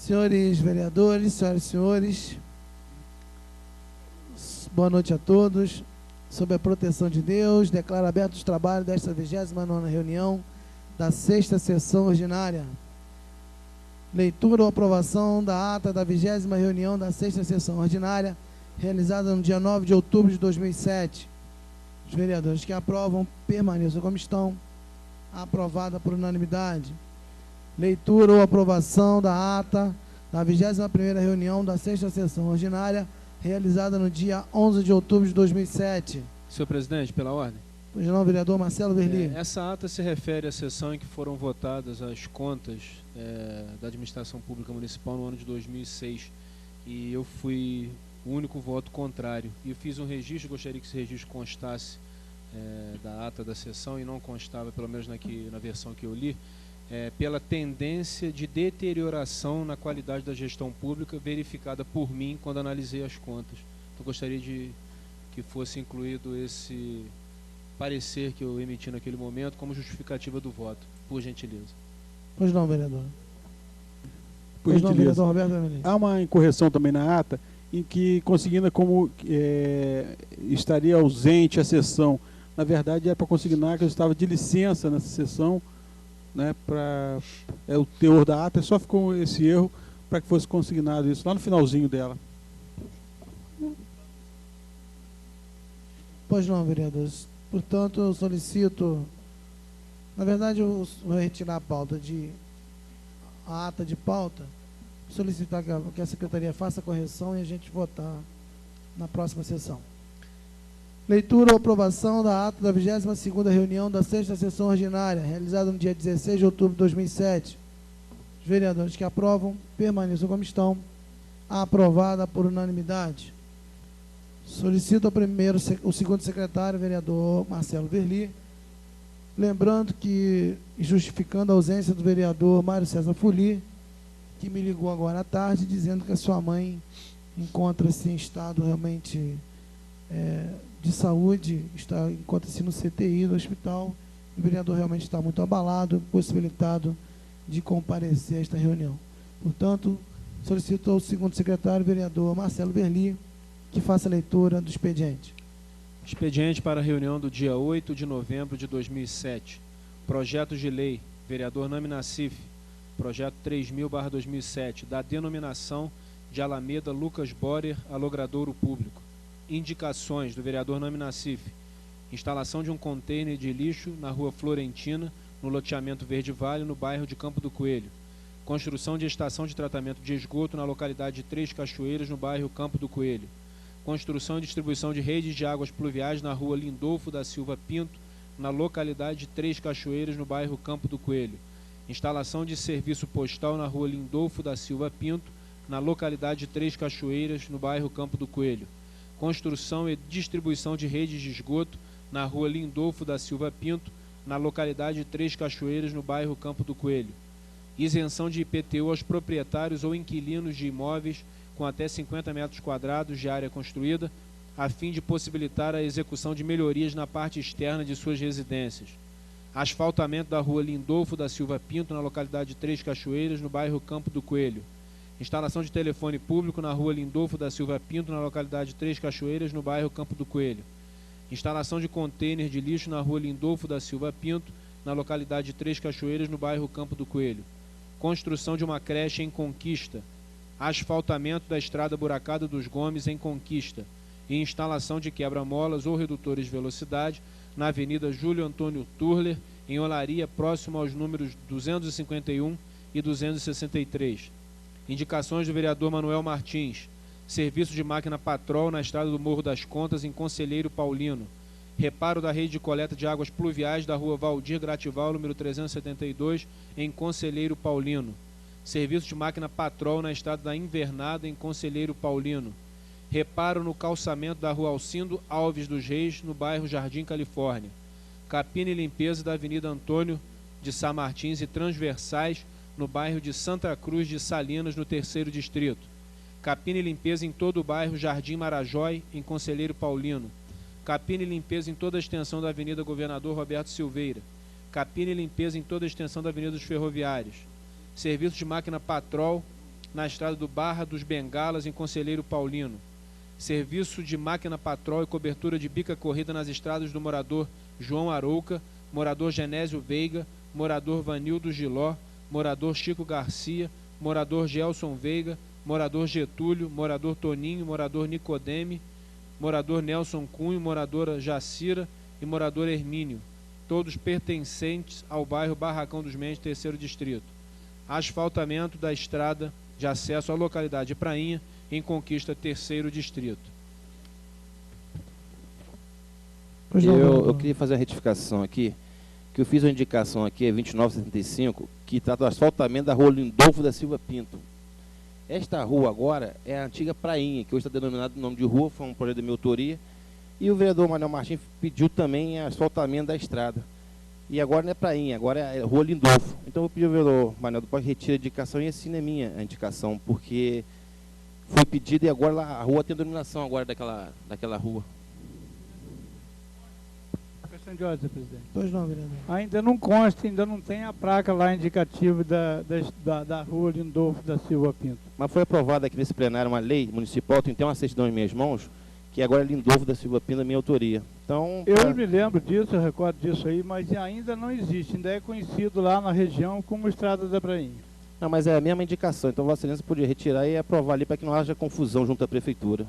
Senhores vereadores, senhoras e senhores, boa noite a todos. Sob a proteção de Deus, declaro abertos os trabalhos desta 29ª reunião da 6ª sessão ordinária. Leitura ou aprovação da ata da 20ª reunião da 6ª sessão ordinária, realizada no dia 9 de outubro de 2007. Os vereadores que aprovam permaneçam como estão. Aprovada por unanimidade. Leitura ou aprovação da ata da 21ª reunião da 6ª sessão ordinária, realizada no dia 11 de outubro de 2007. Senhor presidente, pela ordem. Pois não, vereador Marcelo Verli. Essa ata se refere à sessão em que foram votadas as contas da administração pública municipal no ano de 2006. E eu fui o único voto contrário. E eu fiz um registro, gostaria que esse registro constasse da ata da sessão, e não constava, pelo menos na versão que eu li, pela tendência de deterioração na qualidade da gestão pública verificada por mim quando analisei as contas. Então, gostaria de que fosse incluído esse parecer que eu emiti naquele momento como justificativa do voto, por gentileza. Pois não, vereador. Por gentileza. Não, vereador Roberto Vermelho. Há uma incorreção também na ata, em que consigna como estaria ausente a sessão. Na verdade, é para consignar que eu estava de licença nessa sessão, né, o teor da ata, só ficou esse erro para que fosse consignado isso lá no finalzinho dela. Pois não, vereadores. Portanto, eu solicito, na verdade, eu vou retirar a ata de pauta, solicitar que a secretaria faça a correção e a gente votar na próxima sessão. Leitura ou aprovação da ata da 22ª reunião da 6ª sessão ordinária, realizada no dia 16 de outubro de 2007. Os vereadores que aprovam permaneçam como estão. Aprovada por unanimidade. Solicito o segundo secretário, vereador Marcelo Verli, lembrando que, justificando a ausência do vereador Mário César Fuli, que me ligou agora à tarde, dizendo que a sua mãe encontra-se em estado realmente de saúde, encontra-se no CTI do hospital, e o vereador realmente está muito abalado, possibilitado de comparecer a esta reunião. Portanto, solicito ao segundo secretário, vereador Marcelo Verli, que faça a leitura do expediente. Expediente para a reunião do dia 8 de novembro de 2007. Projeto de lei, vereador Nami Nassif, projeto 3000/2007, da denominação de Alameda Lucas Borer a logradouro público. Indicações do vereador Nami Nassif: instalação de um container de lixo na rua Florentina, no loteamento Verde Vale, no bairro de Campo do Coelho. Construção de estação de tratamento de esgoto na localidade de Três Cachoeiras, no bairro Campo do Coelho. Construção e distribuição de redes de águas pluviais na rua Lindolfo da Silva Pinto, na localidade de Três Cachoeiras, no bairro Campo do Coelho. Instalação de serviço postal na rua Lindolfo da Silva Pinto, na localidade de Três Cachoeiras, no bairro Campo do Coelho. Construção e distribuição de redes de esgoto na rua Lindolfo da Silva Pinto, na localidade de Três Cachoeiras, no bairro Campo do Coelho. Isenção de IPTU aos proprietários ou inquilinos de imóveis com até 50 metros quadrados de área construída, a fim de possibilitar a execução de melhorias na parte externa de suas residências. Asfaltamento da rua Lindolfo da Silva Pinto, na localidade de Três Cachoeiras, no bairro Campo do Coelho. Instalação de telefone público na rua Lindolfo da Silva Pinto, na localidade de Três Cachoeiras, no bairro Campo do Coelho. Instalação de container de lixo na rua Lindolfo da Silva Pinto, na localidade de Três Cachoeiras, no bairro Campo do Coelho. Construção de uma creche em Conquista. Asfaltamento da estrada Buracada dos Gomes em Conquista. E instalação de quebra-molas ou redutores de velocidade na Avenida Júlio Antônio Turler, em Olaria, próximo aos números 251 e 263. Indicações do vereador Manuel Martins: serviço de máquina Patrol na estrada do Morro das Contas, em Conselheiro Paulino. Reparo da rede de coleta de águas pluviais da rua Valdir Gratival, número 372, em Conselheiro Paulino. Serviço de máquina Patrol na estrada da Invernada, em Conselheiro Paulino. Reparo no calçamento da rua Alcindo Alves dos Reis, no bairro Jardim Califórnia. Capina e limpeza da Avenida Antônio de Sá Martins e transversais no bairro de Santa Cruz de Salinas, no 3º Distrito. Capina e limpeza em todo o bairro Jardim Marajói, em Conselheiro Paulino. Capina e limpeza em toda a extensão da Avenida Governador Roberto Silveira. Capina e limpeza em toda a extensão da Avenida dos Ferroviários. Serviço de máquina Patrol na estrada do Barra dos Bengalas, em Conselheiro Paulino. Serviço de máquina patrol e cobertura de bica corrida nas estradas do morador João Arouca, morador Genésio Veiga, morador Vanildo Giló, morador Chico Garcia, morador Gelson Veiga, morador Getúlio, morador Toninho, morador Nicodeme, morador Nelson Cunho, moradora Jacira e morador Hermínio, todos pertencentes ao bairro Barracão dos Mendes, 3º Distrito. Asfaltamento da estrada de acesso à localidade de Prainha, em Conquista, 3º Distrito. Eu queria fazer uma retificação aqui, que eu fiz uma indicação aqui, é 2975, que trata do asfaltamento da rua Lindolfo da Silva Pinto. Esta rua agora é a antiga Prainha, que hoje está denominado o nome de rua, foi um projeto de minha autoria, e o vereador Manuel Martins pediu também asfaltamento da estrada. E agora não é Prainha, agora é a rua Lindolfo. Então eu vou pedir ao vereador Manuel do Parque retire a indicação e assine a minha indicação, porque foi pedido e agora lá, a rua tem denominação agora daquela rua. Questão de ordem, presidente. Pois não, vereador. Ainda não consta, ainda não tem a placa lá indicativa da rua Lindolfo da Silva Pinto. Mas foi aprovada aqui nesse plenário uma lei municipal, tem uma certidão em minhas mãos, que agora é Lindolfo da Silva Pinto, da minha autoria. Então, eu me lembro disso, eu recordo disso aí, mas ainda não existe, ainda é conhecido lá na região como Estrada da Prainha. Não, mas é a mesma indicação, então Vossa Excelência podia retirar e aprovar ali para que não haja confusão junto à prefeitura.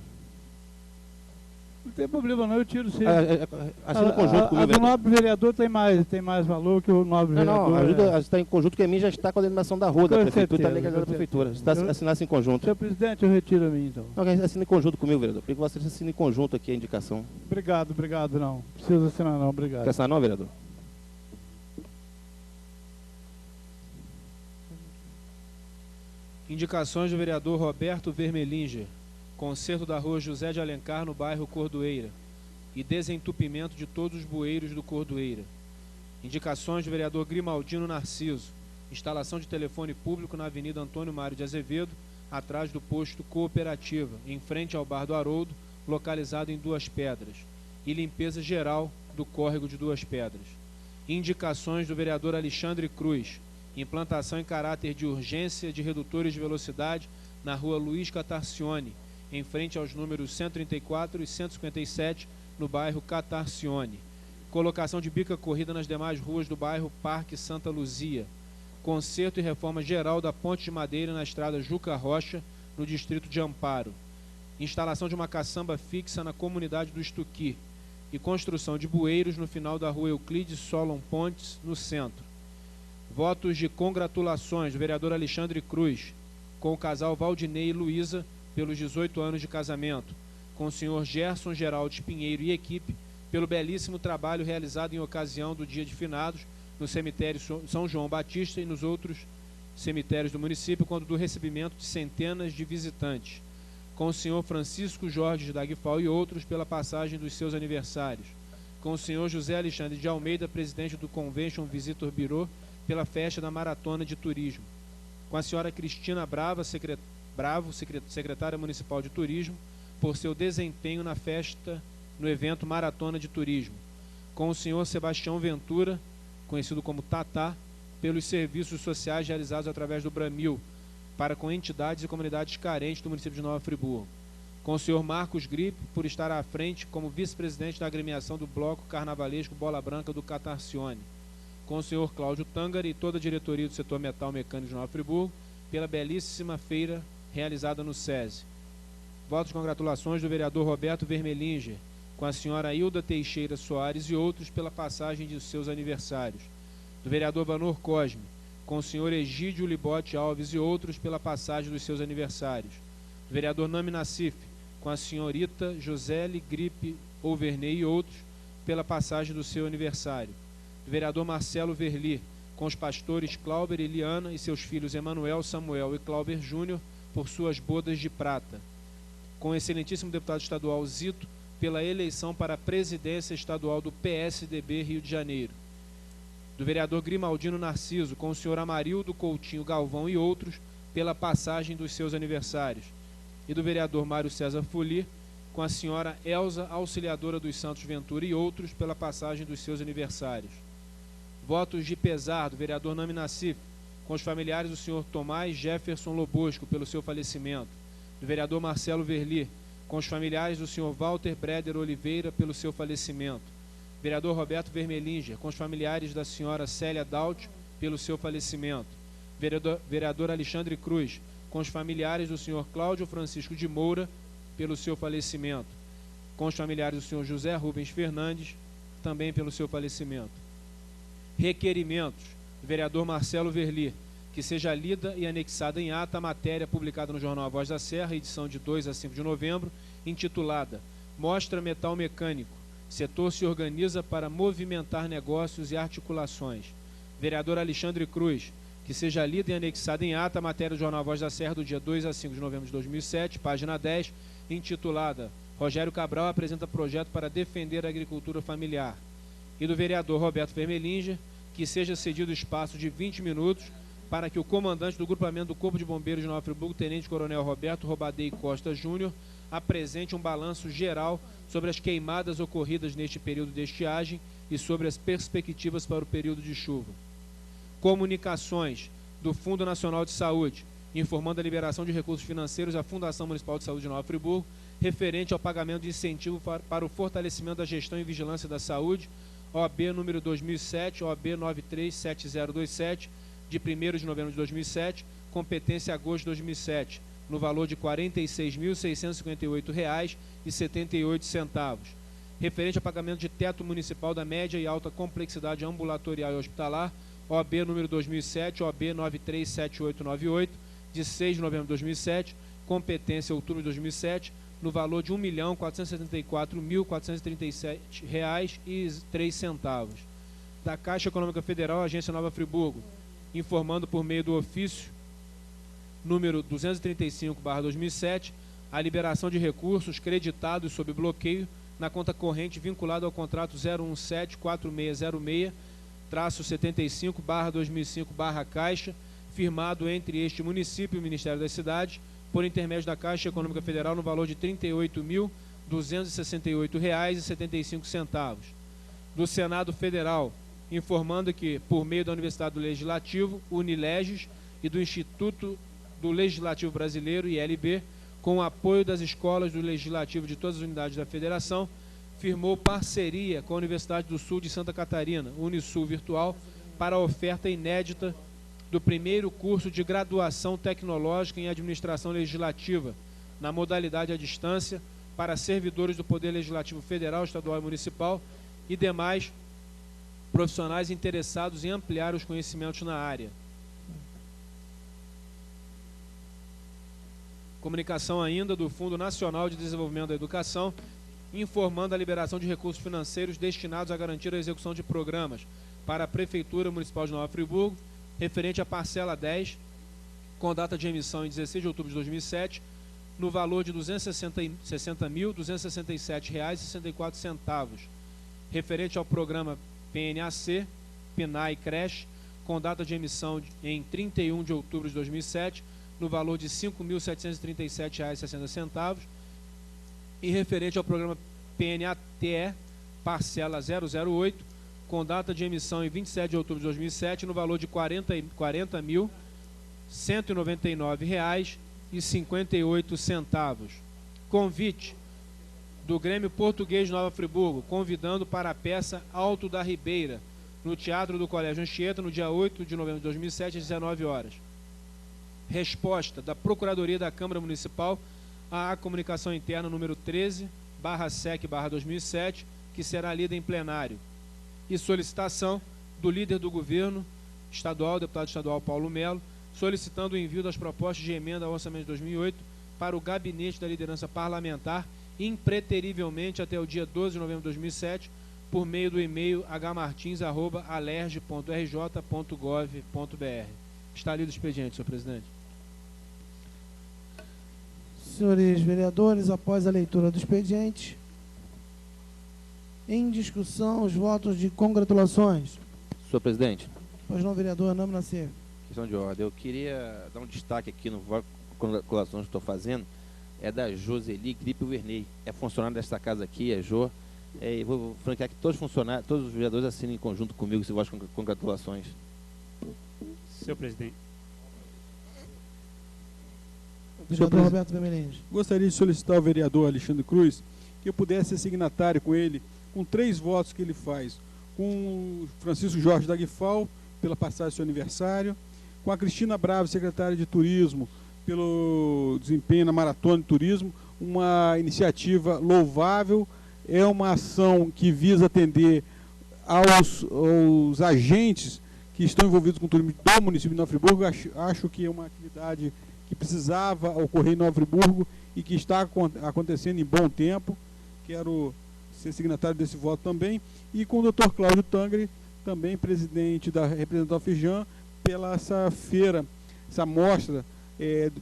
Não tem problema não, eu tiro sim. Assina em conjunto comigo. A do nobre vereador tem mais valor que o nobre vereador. Não, ajuda, está em conjunto, que a minha já está com a denominação da rua da prefeitura, está legalizada da prefeitura. Está assinasse em conjunto. Senhor presidente, eu retiro a mim então. Não, assina em conjunto comigo, vereador. Porque Vossa Excelência assina em conjunto aqui a indicação. Obrigado, não. Precisa assinar não, obrigado. Quer assinar não, vereador? Indicações do vereador Roberto Vermelinger. Conserto da rua José de Alencar, no bairro Cordoeira, e desentupimento de todos os bueiros do Cordoeira. Indicações do vereador Grimaldino Narciso. Instalação de telefone público na Avenida Antônio Mário de Azevedo, atrás do posto Cooperativa, em frente ao Bar do Haroldo, localizado em Duas Pedras. E limpeza geral do córrego de Duas Pedras. Indicações do vereador Alexandre Cruz. Implantação em caráter de urgência de redutores de velocidade na rua Luiz Catarcione, em frente aos números 134 e 157, no bairro Catarcione. Colocação de bica corrida nas demais ruas do bairro Parque Santa Luzia. Conserto e reforma geral da ponte de madeira na estrada Juca Rocha, no distrito de Amparo. Instalação de uma caçamba fixa na comunidade do Estuqui. E construção de bueiros no final da rua Euclides Solon Pontes, no centro. Votos de congratulações do vereador Alexandre Cruz, com o casal Valdinei e Luísa, pelos 18 anos de casamento, com o senhor Gerson Geraldes Pinheiro e equipe, pelo belíssimo trabalho realizado em ocasião do Dia de Finados, no cemitério São João Batista e nos outros cemitérios do município, quando do recebimento de centenas de visitantes, com o senhor Francisco Jorge Dagfal e outros, pela passagem dos seus aniversários, com o senhor José Alexandre de Almeida, presidente do Convention Visitor Bureau, pela festa da Maratona de Turismo, com a senhora Cristina Bravo, secretária municipal de turismo, por seu desempenho na festa, no evento Maratona de Turismo, com o senhor Sebastião Ventura, conhecido como Tatá, pelos serviços sociais realizados através do Bramil, para com entidades e comunidades carentes do município de Nova Friburgo, com o senhor Marcos Gripe, por estar à frente como vice-presidente da agremiação do Bloco Carnavalesco Bola Branca do Catarcione, com o senhor Cláudio Tangari e toda a diretoria do setor metal mecânico de Nova Friburgo, pela belíssima feira realizada no SESI. Votos de congratulações do vereador Roberto Vermelinger, com a senhora Hilda Teixeira Soares e outros, pela passagem de seus aniversários. Do vereador Vanor Cosme, com o senhor Egídio Libote Alves e outros, pela passagem dos seus aniversários. Do vereador Nami Nassif, com a senhorita Josele Gripe Overney e outros, pela passagem do seu aniversário. Do vereador Marcelo Verli, com os pastores Clauber e Liana e seus filhos Emanuel, Samuel e Clauber Júnior, por suas bodas de prata. Com o excelentíssimo deputado estadual Zito, pela eleição para a presidência estadual do PSDB Rio de Janeiro. Do vereador Grimaldino Narciso, com o senhor Amarildo Coutinho Galvão e outros, pela passagem dos seus aniversários. E do vereador Mário César Fuli, com a senhora Elza Auxiliadora dos Santos Ventura e outros, pela passagem dos seus aniversários. Votos de pesar do vereador Nami Nassif, com os familiares do senhor Tomás Jefferson Lobosco, pelo seu falecimento, do vereador Marcelo Verli, com os familiares do senhor Walter Breder Oliveira, pelo seu falecimento, vereador Roberto Vermelinger, com os familiares da senhora Célia Daut, pelo seu falecimento, vereador Alexandre Cruz, com os familiares do senhor Cláudio Francisco de Moura, pelo seu falecimento, com os familiares do senhor José Rubens Fernandes, também pelo seu falecimento. Requerimentos do vereador Marcelo Verli, que seja lida e anexada em ata a matéria publicada no jornal A Voz da Serra, edição de 2 a 5 de novembro, intitulada Mostra Metal Mecânico, setor se organiza para movimentar negócios e articulações. Vereador Alexandre Cruz, que seja lida e anexada em ata a matéria do jornal A Voz da Serra do dia 2 a 5 de novembro de 2007, página 10, intitulada Rogério Cabral apresenta projeto para defender a agricultura familiar. E do vereador Roberto Vermelinger, que seja cedido espaço de 20 minutos para que o comandante do grupamento do Corpo de Bombeiros de Nova Friburgo, Tenente Coronel Roberto Robadei Costa Júnior, apresente um balanço geral sobre as queimadas ocorridas neste período de estiagem e sobre as perspectivas para o período de chuva. Comunicações do Fundo Nacional de Saúde, informando a liberação de recursos financeiros à Fundação Municipal de Saúde de Nova Friburgo, referente ao pagamento de incentivo para o fortalecimento da gestão e vigilância da saúde, OAB número 2007, OAB 937027, de 1º de novembro de 2007, competência agosto de 2007, no valor de R$ 46.658,78, referente ao pagamento de teto municipal da média e alta complexidade ambulatorial e hospitalar, OAB número 2007, OAB 937898, de 6 de novembro de 2007, competência outubro de 2007, no valor de R$ 1.474.437,03. Da Caixa Econômica Federal, Agência Nova Friburgo, informando por meio do ofício número 235/2007 a liberação de recursos creditados sob bloqueio na conta corrente vinculada ao contrato 0174606-75/2005/Caixa, firmado entre este município e o Ministério das Cidades, por intermédio da Caixa Econômica Federal, no valor de R$ 38.268,75. Do Senado Federal, informando que, por meio da Universidade do Legislativo, Unileges, e do Instituto do Legislativo Brasileiro, ILB, com o apoio das escolas do Legislativo de todas as unidades da Federação, firmou parceria com a Universidade do Sul de Santa Catarina, Unisul Virtual, para a oferta inédita do primeiro curso de graduação tecnológica em administração legislativa, na modalidade à distância, para servidores do Poder Legislativo Federal, Estadual e Municipal e demais profissionais interessados em ampliar os conhecimentos na área. Comunicação ainda do Fundo Nacional de Desenvolvimento da Educação, informando a liberação de recursos financeiros destinados a garantir a execução de programas para a Prefeitura Municipal de Nova Friburgo, referente à parcela 10, com data de emissão em 16 de outubro de 2007, no valor de R$ 260.267,64, referente ao programa PNAC, PNAE Creche, com data de emissão em 31 de outubro de 2007, no valor de R$ 5.737,60, e referente ao programa PNATE, parcela 008, com data de emissão em 27 de outubro de 2007, no valor de R$ 40.199,58. Convite do Grêmio Português de Nova Friburgo, convidando para a peça Alto da Ribeira, no Teatro do Colégio Anchieta, no dia 8 de novembro de 2007, às 19 horas. Resposta da Procuradoria da Câmara Municipal à comunicação interna número 13/SEC/2007, que será lida em plenário. E solicitação do líder do governo estadual, deputado estadual Paulo Melo, solicitando o envio das propostas de emenda ao orçamento de 2008 para o gabinete da liderança parlamentar, impreterivelmente até o dia 12 de novembro de 2007, por meio do e-mail hmartins@alerj.rj.gov.br. Está lido o expediente, senhor presidente. Senhores vereadores, após a leitura do expediente, em discussão, os votos de congratulações. Senhor presidente. Pois não, vereador Anam Nascer. Questão de ordem. Eu queria dar um destaque aqui no voto de congratulações que estou fazendo. É da Joseli Gripe Vernei. É funcionária desta casa aqui, é Jô. Vou franquear que todos os funcionários, todos os vereadores assinem em conjunto comigo esse voto de congratulações. Senhor presidente. Vereador Roberto Vermelhinge. Gostaria de solicitar ao vereador Alexandre Cruz que eu pudesse ser signatário com ele, com 3 votos que ele faz, com o Francisco Jorge Daguifal, pela passagem do seu aniversário, com a Cristina Bravo, secretária de Turismo, pelo desempenho na Maratona de Turismo, uma iniciativa louvável, é uma ação que visa atender aos agentes que estão envolvidos com o turismo do município de Nova Friburgo. Acho que é uma atividade que precisava ocorrer em Nova Friburgo e que está acontecendo em bom tempo. Quero ser signatário desse voto também. E com o Dr. Cláudio Tangri, também presidente da representação Fijan, pela essa feira, essa mostra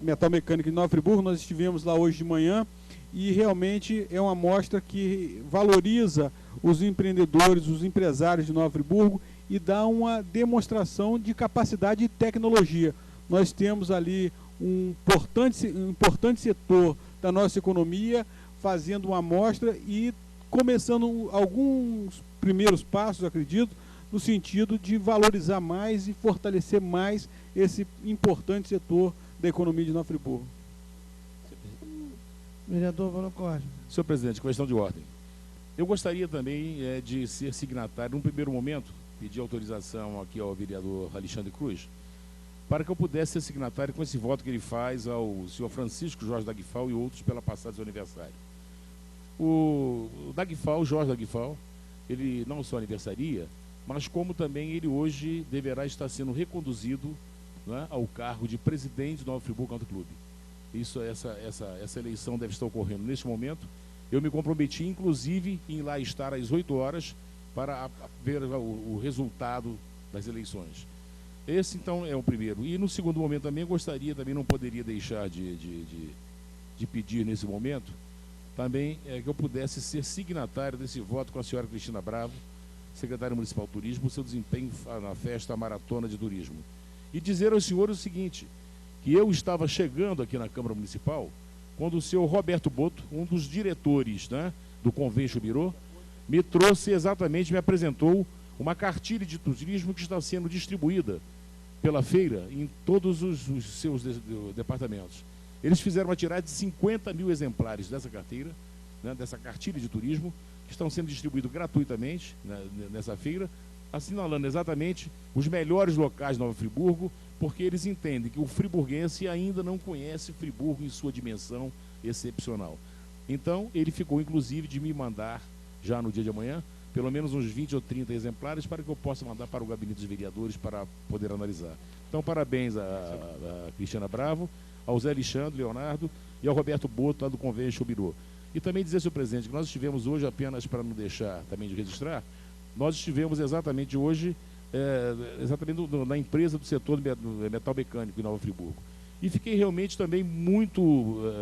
metal mecânica em Nova Friburgo. Nós estivemos lá hoje de manhã e realmente é uma mostra que valoriza os empreendedores, os empresários de Nova Friburgo e dá uma demonstração de capacidade e tecnologia. Nós temos ali um importante setor da nossa economia fazendo uma amostra e começando alguns primeiros passos, acredito, no sentido de valorizar mais e fortalecer mais esse importante setor da economia de Nova Friburgo. Vereador Valocórdia. Senhor presidente, questão de ordem. Eu gostaria também de ser signatário, num primeiro momento, pedir autorização aqui ao vereador Alexandre Cruz, para que eu pudesse ser signatário com esse voto que ele faz ao senhor Francisco Jorge Daguifal e outros pela passagem do seu aniversário. O Jorge Daguifal, ele não só aniversaria, mas como também ele hoje deverá estar sendo reconduzido, né, ao cargo de presidente do Nova Friburgo Country Club. Essa eleição deve estar ocorrendo neste momento. Eu me comprometi, inclusive, em lá estar às 8 horas para ver o resultado das eleições. Esse, então, é o primeiro. E, no segundo momento, também gostaria, também não poderia deixar de pedir nesse momento, também que eu pudesse ser signatário desse voto com a senhora Cristina Bravo, secretária municipal de turismo, o seu desempenho na festa Maratona de Turismo. E dizer aos senhores o seguinte, que eu estava chegando aqui na Câmara Municipal, quando o senhor Roberto Boto, um dos diretores, né, do Convention Bureau, me trouxe exatamente, me apresentou uma cartilha de turismo que está sendo distribuída pela feira em todos os seus departamentos. Eles fizeram uma tiragem de 50 mil exemplares dessa carteira, né, dessa cartilha de turismo, que estão sendo distribuídos gratuitamente, né, nessa feira, assinalando exatamente os melhores locais de Nova Friburgo, porque eles entendem que o friburguense ainda não conhece Friburgo em sua dimensão excepcional. Então, ele ficou, inclusive, de me mandar, já no dia de amanhã, pelo menos uns 20 ou 30 exemplares para que eu possa mandar para o gabinete dos vereadores para poder analisar. Então, parabéns a Cristina Bravo, ao Zé Alexandre, Leonardo e ao Roberto Boto, lá do Convention Bureau. E também dizer, senhor presidente, que nós estivemos hoje, apenas para não deixar também de registrar, nós estivemos exatamente hoje, na empresa do setor do metal mecânico em Nova Friburgo. E fiquei realmente também muito,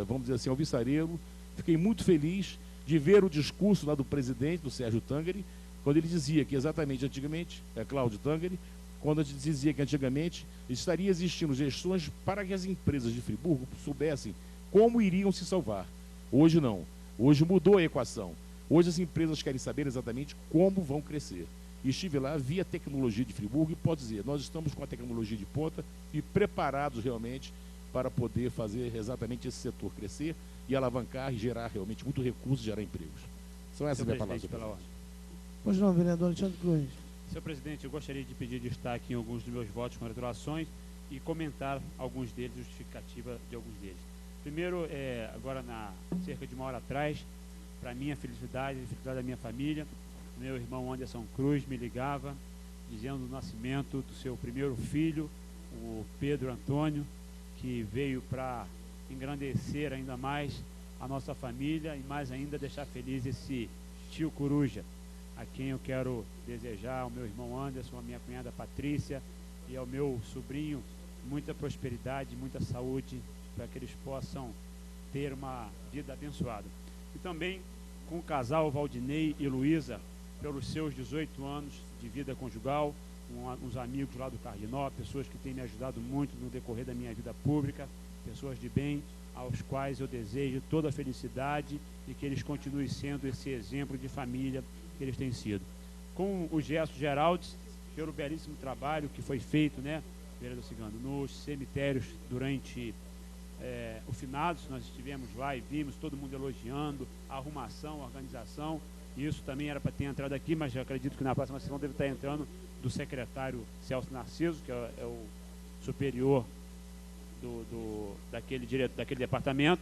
vamos dizer assim, alvissareiro, fiquei muito feliz de ver o discurso lá do presidente, do Sérgio Tangri, quando ele dizia que exatamente antigamente, Cláudio Tangri, quando ele dizia que antigamente estaria existindo gestões para que as empresas de Friburgo soubessem como iriam se salvar. Hoje não. Hoje mudou a equação. Hoje as empresas querem saber exatamente como vão crescer. E estive lá, vi a tecnologia de Friburgo e posso dizer, nós estamos com a tecnologia de ponta e preparados realmente para poder fazer exatamente esse setor crescer e alavancar e gerar realmente muito recurso e gerar empregos. São essas minhas palavras. Pois não, vereador Alexandre Cruz. Senhor presidente, eu gostaria de pedir destaque em alguns dos meus votos, congratulações, e comentar alguns deles, justificativa de alguns deles. Primeiro, agora cerca de 1 hora atrás, para minha felicidade e a felicidade da minha família, meu irmão Anderson Cruz me ligava, dizendo do nascimento do seu primeiro filho, o Pedro Antônio, que veio para engrandecer ainda mais a nossa família e mais ainda deixar feliz esse tio Coruja, a quem eu quero desejar, ao meu irmão Anderson, à minha cunhada Patrícia e ao meu sobrinho, muita prosperidade, muita saúde, para que eles possam ter uma vida abençoada. E também com o casal Valdinei e Luísa, pelos seus 18 anos de vida conjugal, uns amigos lá do Cardinó, pessoas que têm me ajudado muito no decorrer da minha vida pública, pessoas de bem, aos quais eu desejo toda a felicidade e que eles continuem sendo esse exemplo de família que eles têm sido. Com o Gerson Geraldes, pelo belíssimo trabalho que foi feito, né, vereador Cigano, nos cemitérios durante o finados. Nós estivemos lá e vimos todo mundo elogiando a arrumação, a organização. Isso também era para ter entrado aqui, mas eu acredito que na próxima sessão deve estar entrando do secretário Celso Narciso, que é o superior daquele departamento,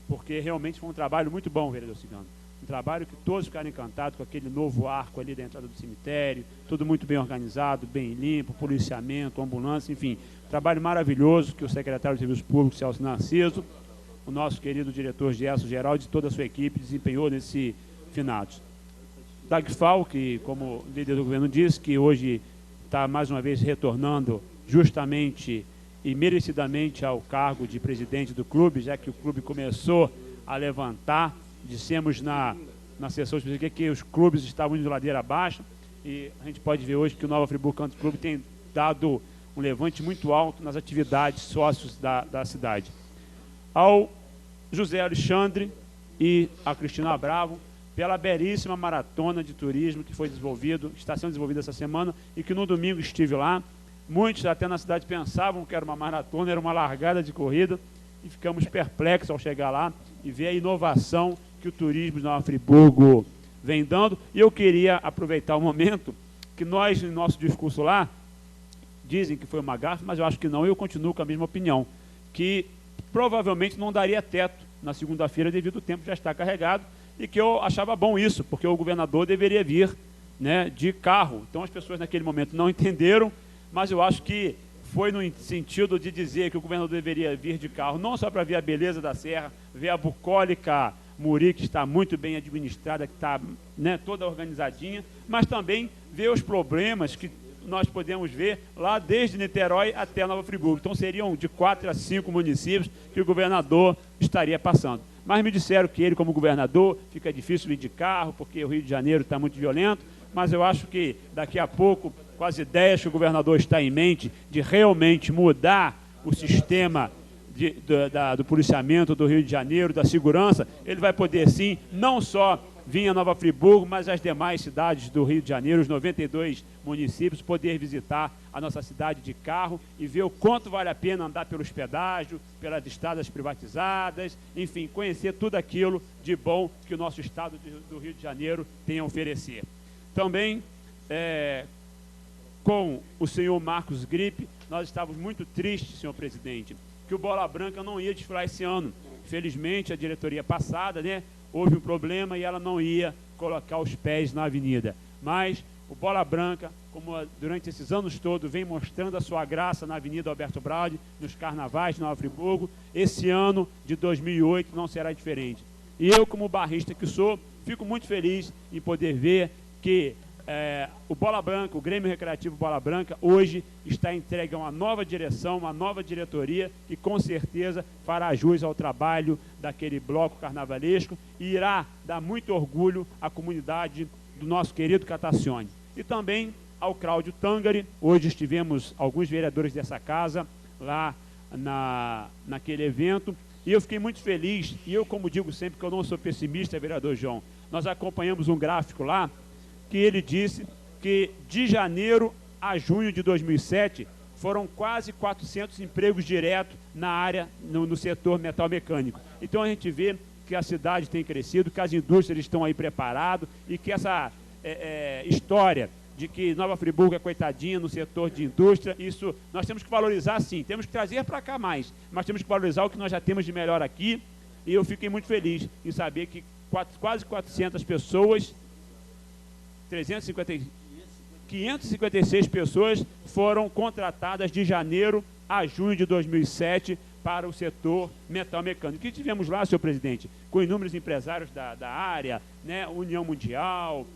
porque realmente foi um trabalho muito bom, vereador Cigano. Um trabalho que todos ficaram encantados com aquele novo arco ali da entrada do cemitério, tudo muito bem organizado, bem limpo, policiamento, ambulância, enfim, trabalho maravilhoso que o secretário de Serviços Públicos, Celso Narciso, o nosso querido diretor Gerson Geraldo e toda a sua equipe desempenhou nesse finados. Dagfal, que como líder do governo disse, que hoje está mais uma vez retornando justamente e merecidamente ao cargo de presidente do clube, já que o clube começou a levantar. Dissemos na sessão específica que os clubes estavam indo de ladeira abaixo, e a gente pode ver hoje que o Nova Friburgo Country Club tem dado um levante muito alto nas atividades sócios da cidade. Ao José Alexandre e a Cristina Bravo, pela belíssima maratona de turismo que foi desenvolvido, que está sendo desenvolvida essa semana, e que no domingo estive lá. Muitos até na cidade pensavam que era uma maratona, era uma largada de corrida, e ficamos perplexos ao chegar lá e ver a inovação que o turismo de Nova Friburgo vem dando. E eu queria aproveitar o momento que nós, no nosso discurso lá, dizem que foi uma gafe, mas eu acho que não, e eu continuo com a mesma opinião, que provavelmente não daria teto na segunda-feira devido ao tempo já estar carregado, e que eu achava bom isso, porque o governador deveria vir, né, de carro. Então as pessoas naquele momento não entenderam, mas eu acho que foi no sentido de dizer que o governador deveria vir de carro, não só para ver a beleza da serra, ver a bucólica Muri, que está muito bem administrada, que está, né, toda organizadinha, mas também ver os problemas que nós podemos ver lá desde Niterói até Nova Friburgo. Então seriam de 4 a 5 municípios que o governador estaria passando. Mas me disseram que ele, como governador, fica difícil vir de carro, porque o Rio de Janeiro está muito violento, mas eu acho que daqui a pouco, com as ideias que o governador está em mente de realmente mudar o sistema do policiamento do Rio de Janeiro, da segurança, ele vai poder sim, não só vir a Nova Friburgo, mas as demais cidades do Rio de Janeiro, os 92 municípios, poder visitar a nossa cidade de carro e ver o quanto vale a pena andar pelos pedágios, pelas estradas privatizadas, enfim, conhecer tudo aquilo de bom que o nosso estado do Rio de Janeiro tem a oferecer. Também, com o senhor Marcos Gripe, nós estávamos muito tristes, senhor presidente, que o Bola Branca não ia desfilar esse ano. Felizmente, a diretoria passada, né, houve um problema e ela não ia colocar os pés na avenida. Mas o Bola Branca, como durante esses anos todos, vem mostrando a sua graça na Avenida Alberto Braudi, nos carnavais de Nova Friburgo, esse ano de 2008 não será diferente. E eu, como barrista que sou, fico muito feliz em poder ver que o Bola Branca, o Grêmio Recreativo Bola Branca, hoje está entregue a uma nova direção, uma nova diretoria, que com certeza fará jus ao trabalho daquele bloco carnavalesco e irá dar muito orgulho à comunidade do nosso querido Catacione. E também ao Cláudio Tangari. Hoje estivemos alguns vereadores dessa casa lá naquele evento, e eu fiquei muito feliz, e eu, como digo sempre, que eu não sou pessimista, vereador João, nós acompanhamos um gráfico lá, que ele disse que de janeiro a junho de 2007 foram quase 400 empregos diretos na área, no setor metal mecânico. Então a gente vê que a cidade tem crescido, que as indústrias estão aí preparadas e que essa história de que Nova Friburgo é coitadinha no setor de indústria, isso nós temos que valorizar sim, temos que trazer para cá mais, mas temos que valorizar o que nós já temos de melhor aqui, e eu fiquei muito feliz em saber que quase 400 pessoas, 556 pessoas foram contratadas de janeiro a junho de 2007 para o setor metal mecânico. Que tivemos lá, senhor presidente, com inúmeros empresários da área, né, União Mundial,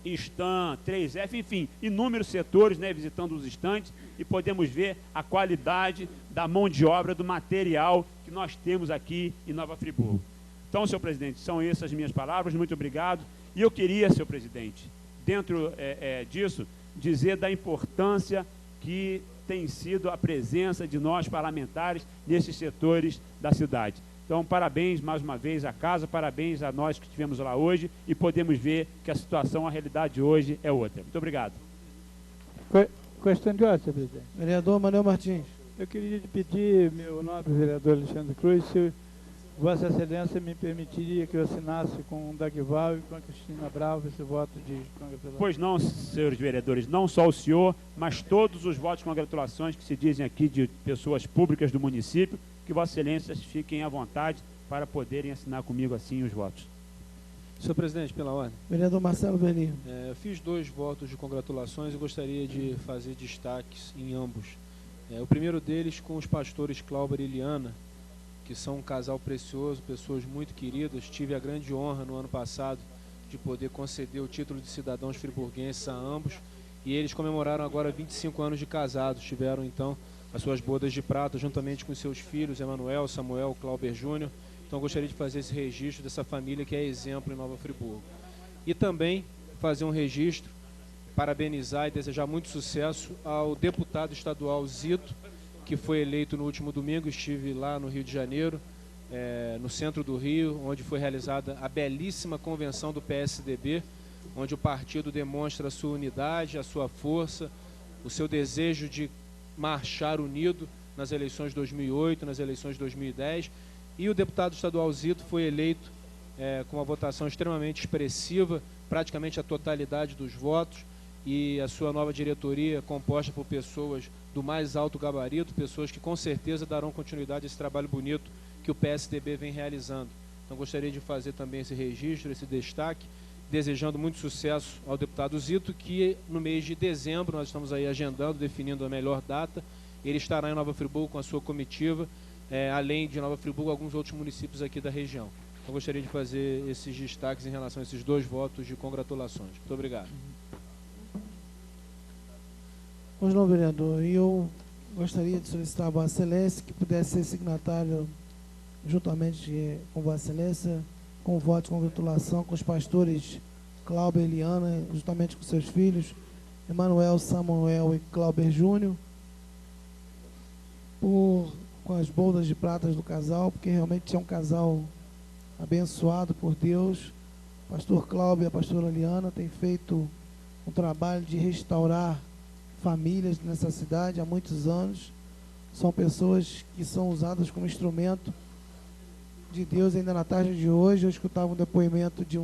Stan, 3F, enfim, inúmeros setores, né, visitando os estandes, e podemos ver a qualidade da mão de obra, do material que nós temos aqui em Nova Friburgo. Então, senhor presidente, são essas as minhas palavras, muito obrigado. E eu queria, senhor presidente, dentro disso, dizer da importância que tem sido a presença de nós parlamentares nesses setores da cidade. Então, parabéns mais uma vez à casa, parabéns a nós que estivemos lá hoje, e podemos ver que a situação, a realidade hoje é outra. Muito obrigado. Questão de ordem, senhor presidente. Vereador Manuel Martins. Eu queria lhe pedir, meu nobre vereador Alexandre Cruz, se Vossa Excelência me permitiria que eu assinasse com o Dagval e com a Cristina Bravo esse voto de congratulação. Pois não, senhores vereadores, não só o senhor, mas todos os votos de congratulações que se dizem aqui de pessoas públicas do município, que Vossa Excelência fiquem à vontade para poderem assinar comigo assim os votos. Senhor presidente, pela ordem. Vereador Marcelo Verli. Eu fiz 2 votos de congratulações e gostaria de fazer destaques em ambos. O primeiro deles com os pastores Cláudio e Eliana, que são um casal precioso, pessoas muito queridas. Tive a grande honra no ano passado de poder conceder o título de cidadãos friburguenses a ambos, e eles comemoraram agora 25 anos de casados. Tiveram então as suas bodas de prata juntamente com seus filhos, Emanuel, Samuel, Cláudio Júnior. Então gostaria de fazer esse registro dessa família que é exemplo em Nova Friburgo. E também fazer um registro, parabenizar e desejar muito sucesso ao deputado estadual Zito, que foi eleito no último domingo. Estive lá no Rio de Janeiro, no centro do Rio, onde foi realizada a belíssima convenção do PSDB, onde o partido demonstra a sua unidade, a sua força, o seu desejo de marchar unido nas eleições de 2008, nas eleições de 2010, e o deputado estadual Zito foi eleito com uma votação extremamente expressiva, praticamente a totalidade dos votos, e a sua nova diretoria, composta por pessoas do mais alto gabarito, pessoas que com certeza darão continuidade a esse trabalho bonito que o PSDB vem realizando. Então gostaria de fazer também esse registro, esse destaque, desejando muito sucesso ao deputado Zito, que no mês de dezembro, nós estamos aí agendando, definindo a melhor data, ele estará em Nova Friburgo com a sua comitiva, além de Nova Friburgo, alguns outros municípios aqui da região. Então gostaria de fazer esses destaques em relação a esses 2 votos de congratulações. Muito obrigado. Pois não, vereador. E eu gostaria de solicitar a Vossa Excelência que pudesse ser signatário, juntamente com Vossa Excelência, com o voto de congratulação com os pastores Cláudio e Eliana, juntamente com seus filhos, Emanuel, Samuel e Cláudio Júnior, com as bodas de pratas do casal, porque realmente é um casal abençoado por Deus. O pastor Cláudio e a pastora Eliana têm feito um trabalho de restaurar famílias nessa cidade há muitos anos. São pessoas que são usadas como instrumento de Deus. Ainda na tarde de hoje eu escutava um depoimento de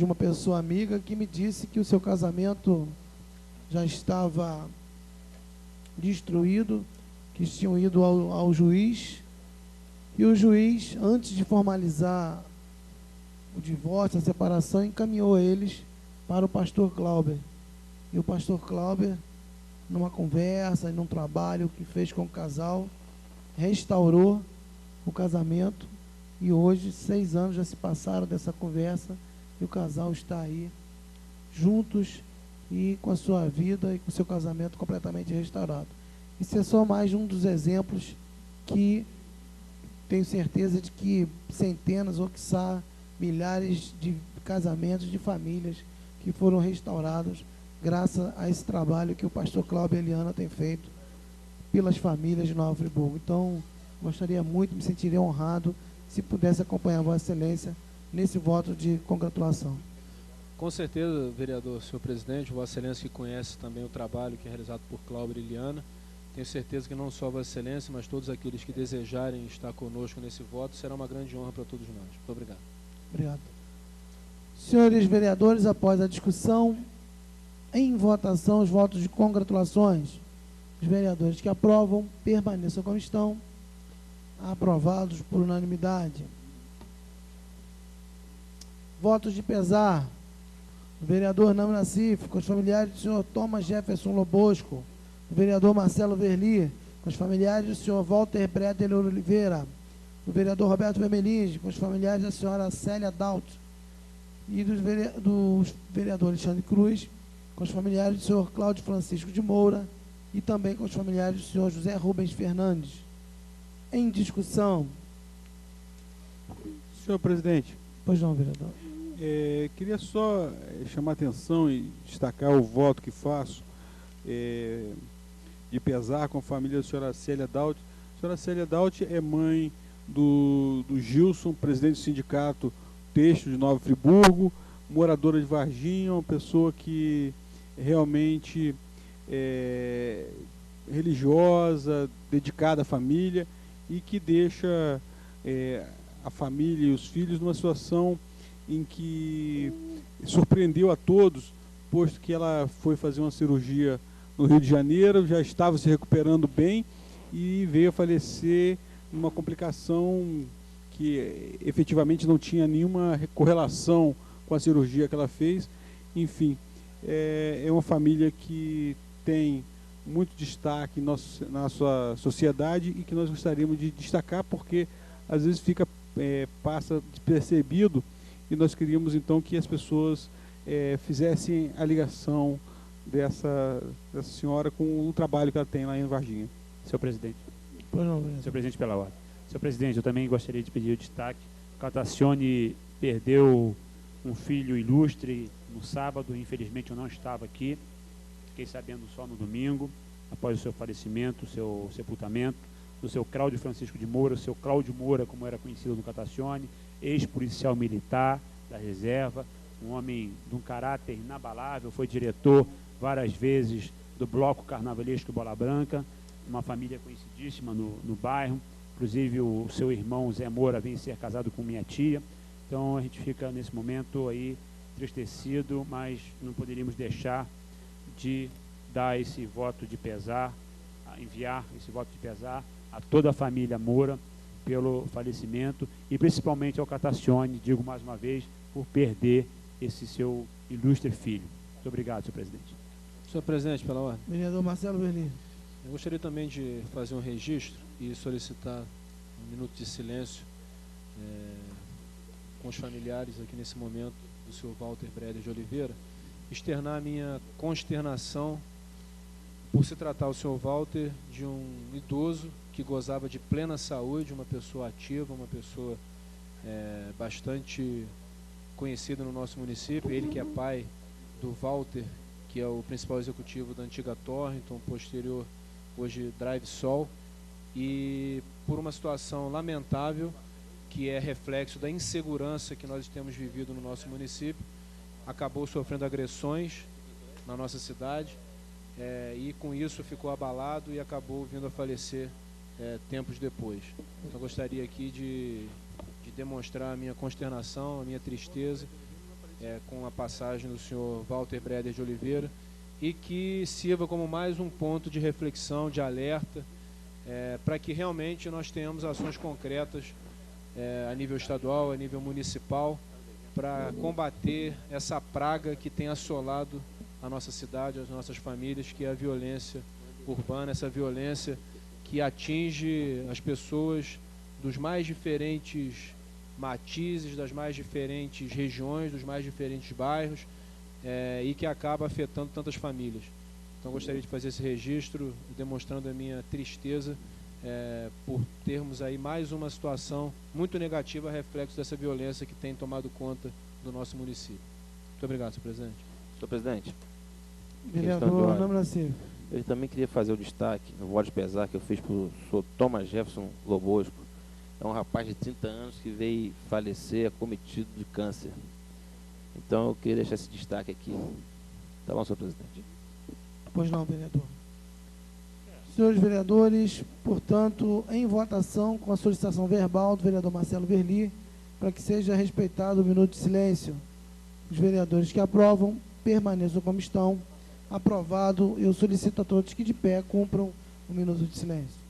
uma pessoa amiga que me disse que o seu casamento já estava destruído, que eles tinham ido ao juiz, e o juiz, antes de formalizar o divórcio, a separação, encaminhou eles para o pastor Cláudio. E o pastor Cláudio, numa conversa, num trabalho que fez com o casal, restaurou o casamento, e hoje, 6 anos já se passaram dessa conversa, e o casal está aí, juntos, e com a sua vida e com o seu casamento completamente restaurado. Isso é só mais um dos exemplos que tenho certeza de que centenas ou quiçá milhares de casamentos, de famílias que foram restaurados graças a esse trabalho que o pastor Cláudio e Eliana tem feito pelas famílias de Nova Friburgo. Então, gostaria muito, me sentiria honrado se pudesse acompanhar Vossa Excelência nesse voto de congratulação. Com certeza, vereador, senhor presidente, Vossa Excelência que conhece também o trabalho que é realizado por Cláudio e Eliana, tenho certeza que não só Vossa Excelência, mas todos aqueles que desejarem estar conosco nesse voto, será uma grande honra para todos nós. Muito obrigado. Obrigado. Senhores vereadores, após a discussão, em votação, os votos de congratulações. Os vereadores que aprovam, permaneçam como estão. Aprovados por unanimidade. Votos de pesar. O vereador Namo Nassif, com os familiares do senhor Thomas Jefferson Lobosco. O vereador Marcelo Verli, com os familiares do senhor Walter Bretter Oliveira. O vereador Roberto Vermelins, com os familiares da senhora Célia Daut. E do vereador Alexandre Cruz, com os familiares do senhor Cláudio Francisco de Moura. E também com os familiares do senhor José Rubens Fernandes. Em discussão. Senhor presidente. Pois não, vereador. Queria só chamar a atenção e destacar o voto que faço de pesar com a família da senhora Célia Daut. A senhora Célia Daut é mãe do Gilson, presidente do sindicato Têxtil de Nova Friburgo, moradora de Varginha, uma pessoa que realmente religiosa, dedicada à família e que deixa a família e os filhos numa situação em que surpreendeu a todos, posto que ela foi fazer uma cirurgia no Rio de Janeiro, já estava se recuperando bem e veio a falecer numa complicação que efetivamente não tinha nenhuma correlação com a cirurgia que ela fez. Enfim, é uma família que tem muito destaque na sua sociedade e que nós gostaríamos de destacar, porque às vezes passa despercebido, e nós queríamos então que as pessoas fizessem a ligação dessa senhora com o trabalho que ela tem lá em Varginha. Senhor presidente. Pois não, Senhor presidente, pela ordem. Senhor presidente, eu também gostaria de pedir o destaque. Catacione perdeu um filho ilustre no sábado, infelizmente eu não estava aqui, fiquei sabendo só no domingo, após o seu falecimento, o seu sepultamento, do seu Cláudio Francisco de Moura, o seu Cláudio Moura, como era conhecido no Catacione, ex-policial militar da reserva, um homem de um caráter inabalável, foi diretor várias vezes do Bloco Carnavalesco Bola Branca, uma família conhecidíssima no bairro, inclusive o seu irmão Zé Moura vem ser casado com minha tia, então a gente fica nesse momento aí entristecido, mas não poderíamos deixar de dar esse voto de pesar, enviar esse voto de pesar a toda a família Moura pelo falecimento e principalmente ao Catacione, digo mais uma vez, por perder esse seu ilustre filho. Muito obrigado, senhor presidente. Senhor presidente, pela ordem. Vereador Marcelo Verli. Eu gostaria também de fazer um registro e solicitar um minuto de silêncio com os familiares aqui nesse momento do senhor Walter Breder de Oliveira, externar a minha consternação por se tratar o senhor Walter de um idoso que gozava de plena saúde, uma pessoa ativa, uma pessoa bastante conhecida no nosso município, ele que é pai do Walter, que é o principal executivo da antiga Torrington, posterior hoje Drive Sol, e por uma situação lamentável, que é reflexo da insegurança que nós temos vivido no nosso município, acabou sofrendo agressões na nossa cidade, e com isso ficou abalado e acabou vindo a falecer tempos depois. Então gostaria aqui de demonstrar a minha consternação, a minha tristeza com a passagem do senhor Walter Breder de Oliveira, e que sirva como mais um ponto de reflexão, de alerta, para que realmente nós tenhamos ações concretas a nível estadual, a nível municipal, para combater essa praga que tem assolado a nossa cidade, as nossas famílias, que é a violência urbana, essa violência que atinge as pessoas dos mais diferentes matizes, das mais diferentes regiões, dos mais diferentes bairros, e que acaba afetando tantas famílias. Então gostaria de fazer esse registro, demonstrando a minha tristeza por termos aí mais uma situação muito negativa a reflexo dessa violência que tem tomado conta do nosso município. Muito obrigado, senhor presidente. Senhor presidente. Vereador Nâmara Silva. Eu também queria fazer o destaque, no voto de pesar que eu fiz para o senhor Thomas Jefferson Lobosco. É um rapaz de 30 anos que veio falecer acometido de câncer. Então eu queria deixar esse destaque aqui. Tá bom, senhor presidente? Pois não, vereador. Senhores vereadores, portanto, em votação com a solicitação verbal do vereador Marcelo Verli, para que seja respeitado o minuto de silêncio. Os vereadores que aprovam permaneçam como estão. Aprovado, eu solicito a todos que de pé cumpram o minuto de silêncio.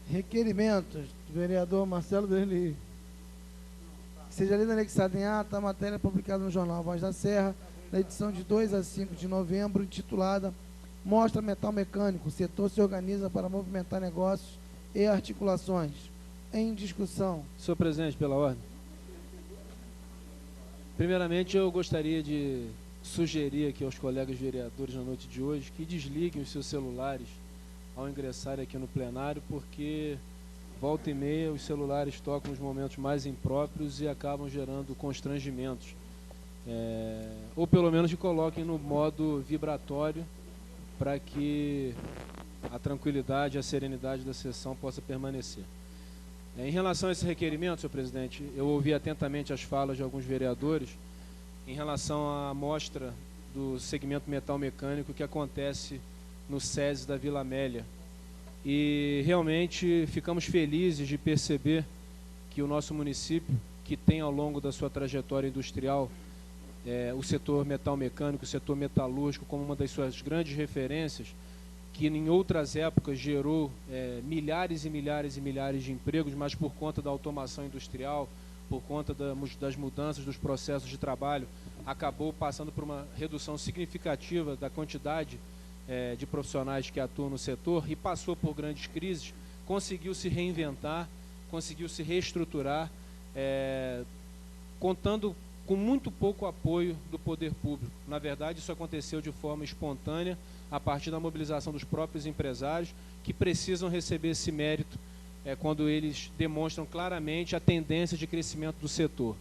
Requerimentos do vereador Marcelo Verli. Seja lida anexada em ata a matéria publicada no jornal Voz da Serra, na edição de 2 a 5 de novembro, intitulada Mostra Metal Mecânico, o setor se organiza para movimentar negócios e articulações. Em discussão. Senhor presidente, pela ordem. Primeiramente, eu gostaria de sugerir aqui aos colegas vereadores na noite de hoje que desliguem os seus celulares ao ingressarem aqui no plenário, porque volta e meia os celulares tocam nos momentos mais impróprios e acabam gerando constrangimentos. Ou pelo menos que coloquem no modo vibratório para que a tranquilidade e a serenidade da sessão possa permanecer. Em relação a esse requerimento, senhor presidente, eu ouvi atentamente as falas de alguns vereadores em relação à amostra do segmento metal mecânico que acontece no SESI da Vila Amélia. E realmente ficamos felizes de perceber que o nosso município, que tem ao longo da sua trajetória industrial o setor metal mecânico, o setor metalúrgico como uma das suas grandes referências, que em outras épocas gerou milhares e milhares e milhares de empregos, mas por conta da automação industrial, por conta das mudanças dos processos de trabalho, acabou passando por uma redução significativa da quantidade de profissionais que atuam no setor e passou por grandes crises, conseguiu se reinventar, conseguiu se reestruturar, contando com muito pouco apoio do poder público. Na verdade, isso aconteceu de forma espontânea, a partir da mobilização dos próprios empresários, que precisam receber esse mérito quando eles demonstram claramente a tendência de crescimento do setor.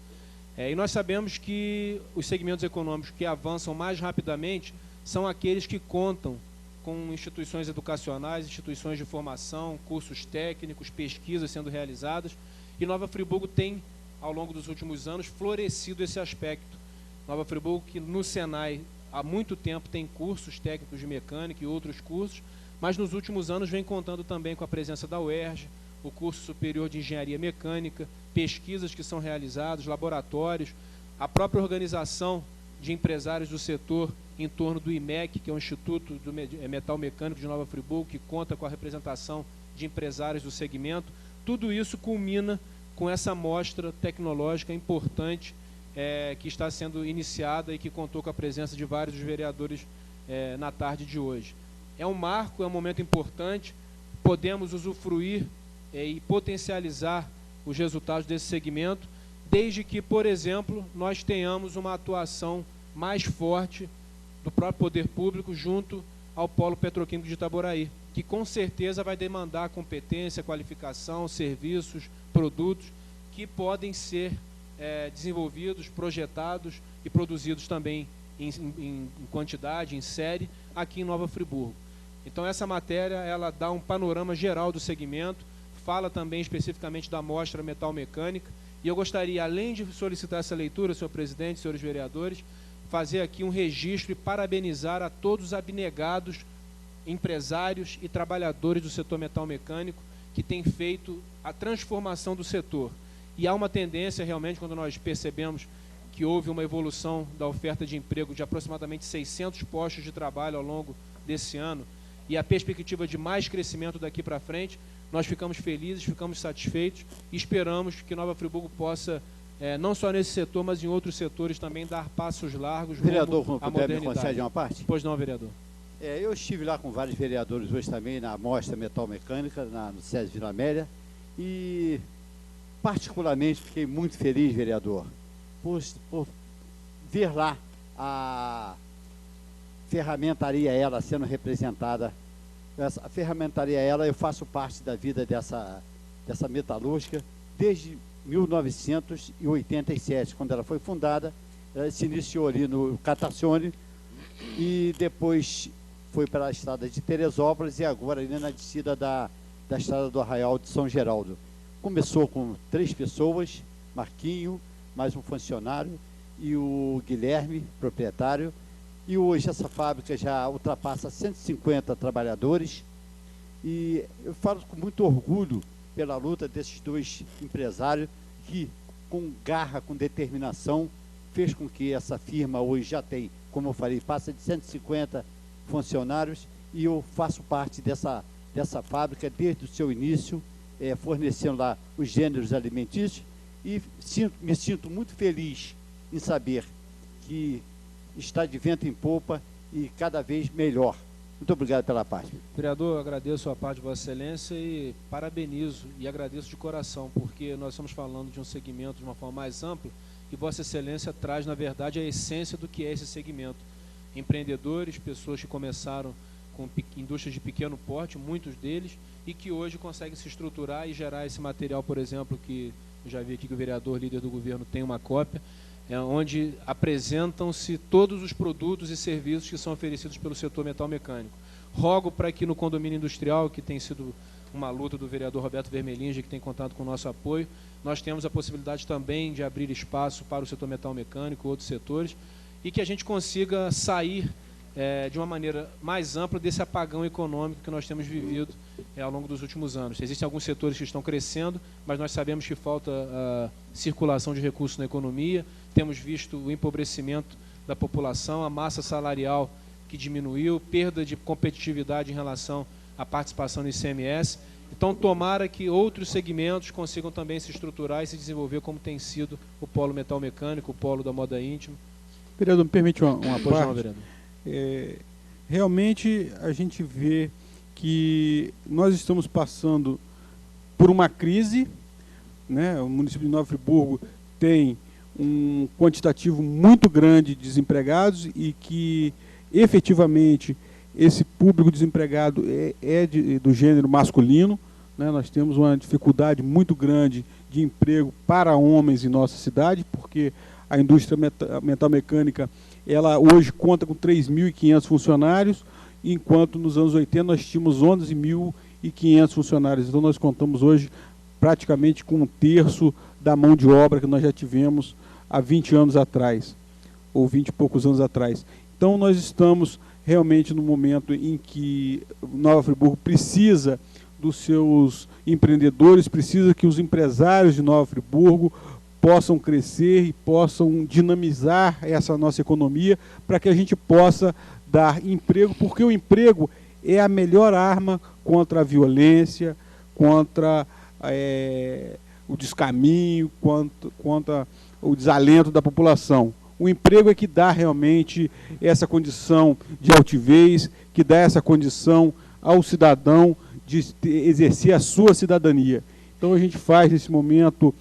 E nós sabemos que os segmentos econômicos que avançam mais rapidamente são aqueles que contam com instituições educacionais, instituições de formação, cursos técnicos, pesquisas sendo realizadas, e Nova Friburgo tem, ao longo dos últimos anos, florescido esse aspecto. Nova Friburgo, que no Senai há muito tempo tem cursos técnicos de mecânica e outros cursos, mas nos últimos anos vem contando também com a presença da UERJ, o curso superior de engenharia mecânica, pesquisas que são realizadas, laboratórios, a própria organização de empresários do setor em torno do IMEC, que é o Instituto do Metal Mecânico de Nova Friburgo, que conta com a representação de empresários do segmento. Tudo isso culmina com essa mostra tecnológica importante que está sendo iniciada e que contou com a presença de vários vereadores na tarde de hoje. É um marco, é um momento importante, podemos usufruir e potencializar os resultados desse segmento, desde que, por exemplo, nós tenhamos uma atuação mais forte do próprio poder público junto ao Polo Petroquímico de Itaboraí, que com certeza vai demandar competência, qualificação, serviços, produtos que podem ser desenvolvidos, projetados e produzidos também em quantidade, em série, aqui em Nova Friburgo. Então essa matéria, ela dá um panorama geral do segmento, fala também especificamente da mostra metal mecânica, e eu gostaria, além de solicitar essa leitura, senhor presidente, senhores vereadores, fazer aqui um registro e parabenizar a todos os abnegados empresários e trabalhadores do setor metal mecânico que têm feito a transformação do setor. E há uma tendência realmente, quando nós percebemos que houve uma evolução da oferta de emprego de aproximadamente 600 postos de trabalho ao longo desse ano, e a perspectiva de mais crescimento daqui para frente, nós ficamos felizes, ficamos satisfeitos e esperamos que Nova Friburgo possa, não só nesse setor, mas em outros setores também, dar passos largos vereador, rumo à puder, modernidade. me concede uma parte? Pois não, vereador. Eu estive lá com vários vereadores hoje também na mostra metal mecânica, no SESI Vila Amélia, e particularmente fiquei muito feliz, vereador, por ver lá a ferramentaria ela sendo representada. A ferramentaria ela, eu faço parte da vida dessa metalúrgica desde 1987, quando ela foi fundada. Ela se iniciou ali no Catacione e depois foi para a estrada de Teresópolis e agora ali na descida da estrada do Arraial de São Geraldo. Começou com 3 pessoas, Marquinho, mais um funcionário, e o Guilherme, proprietário, e hoje essa fábrica já ultrapassa 150 trabalhadores, e eu falo com muito orgulho pela luta desses 2 empresários que, com garra, com determinação, fez com que essa firma hoje já tem, como eu falei, passa de 150 funcionários, e eu faço parte dessa fábrica desde o seu início, fornecendo lá os gêneros alimentícios, e me sinto muito feliz em saber que está de vento em popa e cada vez melhor. Muito obrigado pela parte. Vereador, agradeço a parte de Vossa Excelência e parabenizo e agradeço de coração, porque nós estamos falando de um segmento de uma forma mais ampla e Vossa Excelência traz, na verdade, a essência do que é esse segmento. Empreendedores, pessoas que começaram com indústrias de pequeno porte, muitos deles, e que hoje conseguem se estruturar e gerar esse material, por exemplo, que eu já vi aqui que o vereador, líder do governo, tem uma cópia, onde apresentam-se todos os produtos e serviços que são oferecidos pelo setor metal mecânico. Rogo para que no condomínio industrial, que tem sido uma luta do vereador Roberto Vermelinge, que tem contado com o nosso apoio, nós temos a possibilidade também de abrir espaço para o setor metal mecânico, outros setores, e que a gente consiga sair de uma maneira mais ampla desse apagão econômico que nós temos vivido ao longo dos últimos anos. Existem alguns setores que estão crescendo, mas nós sabemos que falta circulação de recursos na economia, temos visto o empobrecimento da população, a massa salarial que diminuiu, perda de competitividade em relação à participação no ICMS. Então, tomara que outros segmentos consigam também se estruturar e se desenvolver como tem sido o polo metal mecânico, o polo da moda íntima. Vereador, me permite uma Pois parte? não, vereador. Realmente a gente vê que nós estamos passando por uma crise, né? O município de Nova Friburgo tem um quantitativo muito grande de desempregados e que efetivamente esse público desempregado é do gênero masculino, né? Nós temos uma dificuldade muito grande de emprego para homens em nossa cidade, porque a indústria metal mecânica ela hoje conta com 3.500 funcionários, enquanto nos anos 80 nós tínhamos 11.500 funcionários. Então nós contamos hoje praticamente com 1/3 da mão de obra que nós já tivemos há 20 anos atrás, ou 20 e poucos anos atrás. Então nós estamos realmente no momento em que Nova Friburgo precisa dos seus empreendedores, precisa que os empresários de Nova Friburgo possam crescer e possam dinamizar essa nossa economia para que a gente possa dar emprego, porque o emprego é a melhor arma contra a violência, contra o descaminho, contra o desalento da população. O emprego é que dá realmente essa condição de altivez, que dá essa condição ao cidadão de exercer a sua cidadania. Então a gente faz nesse momento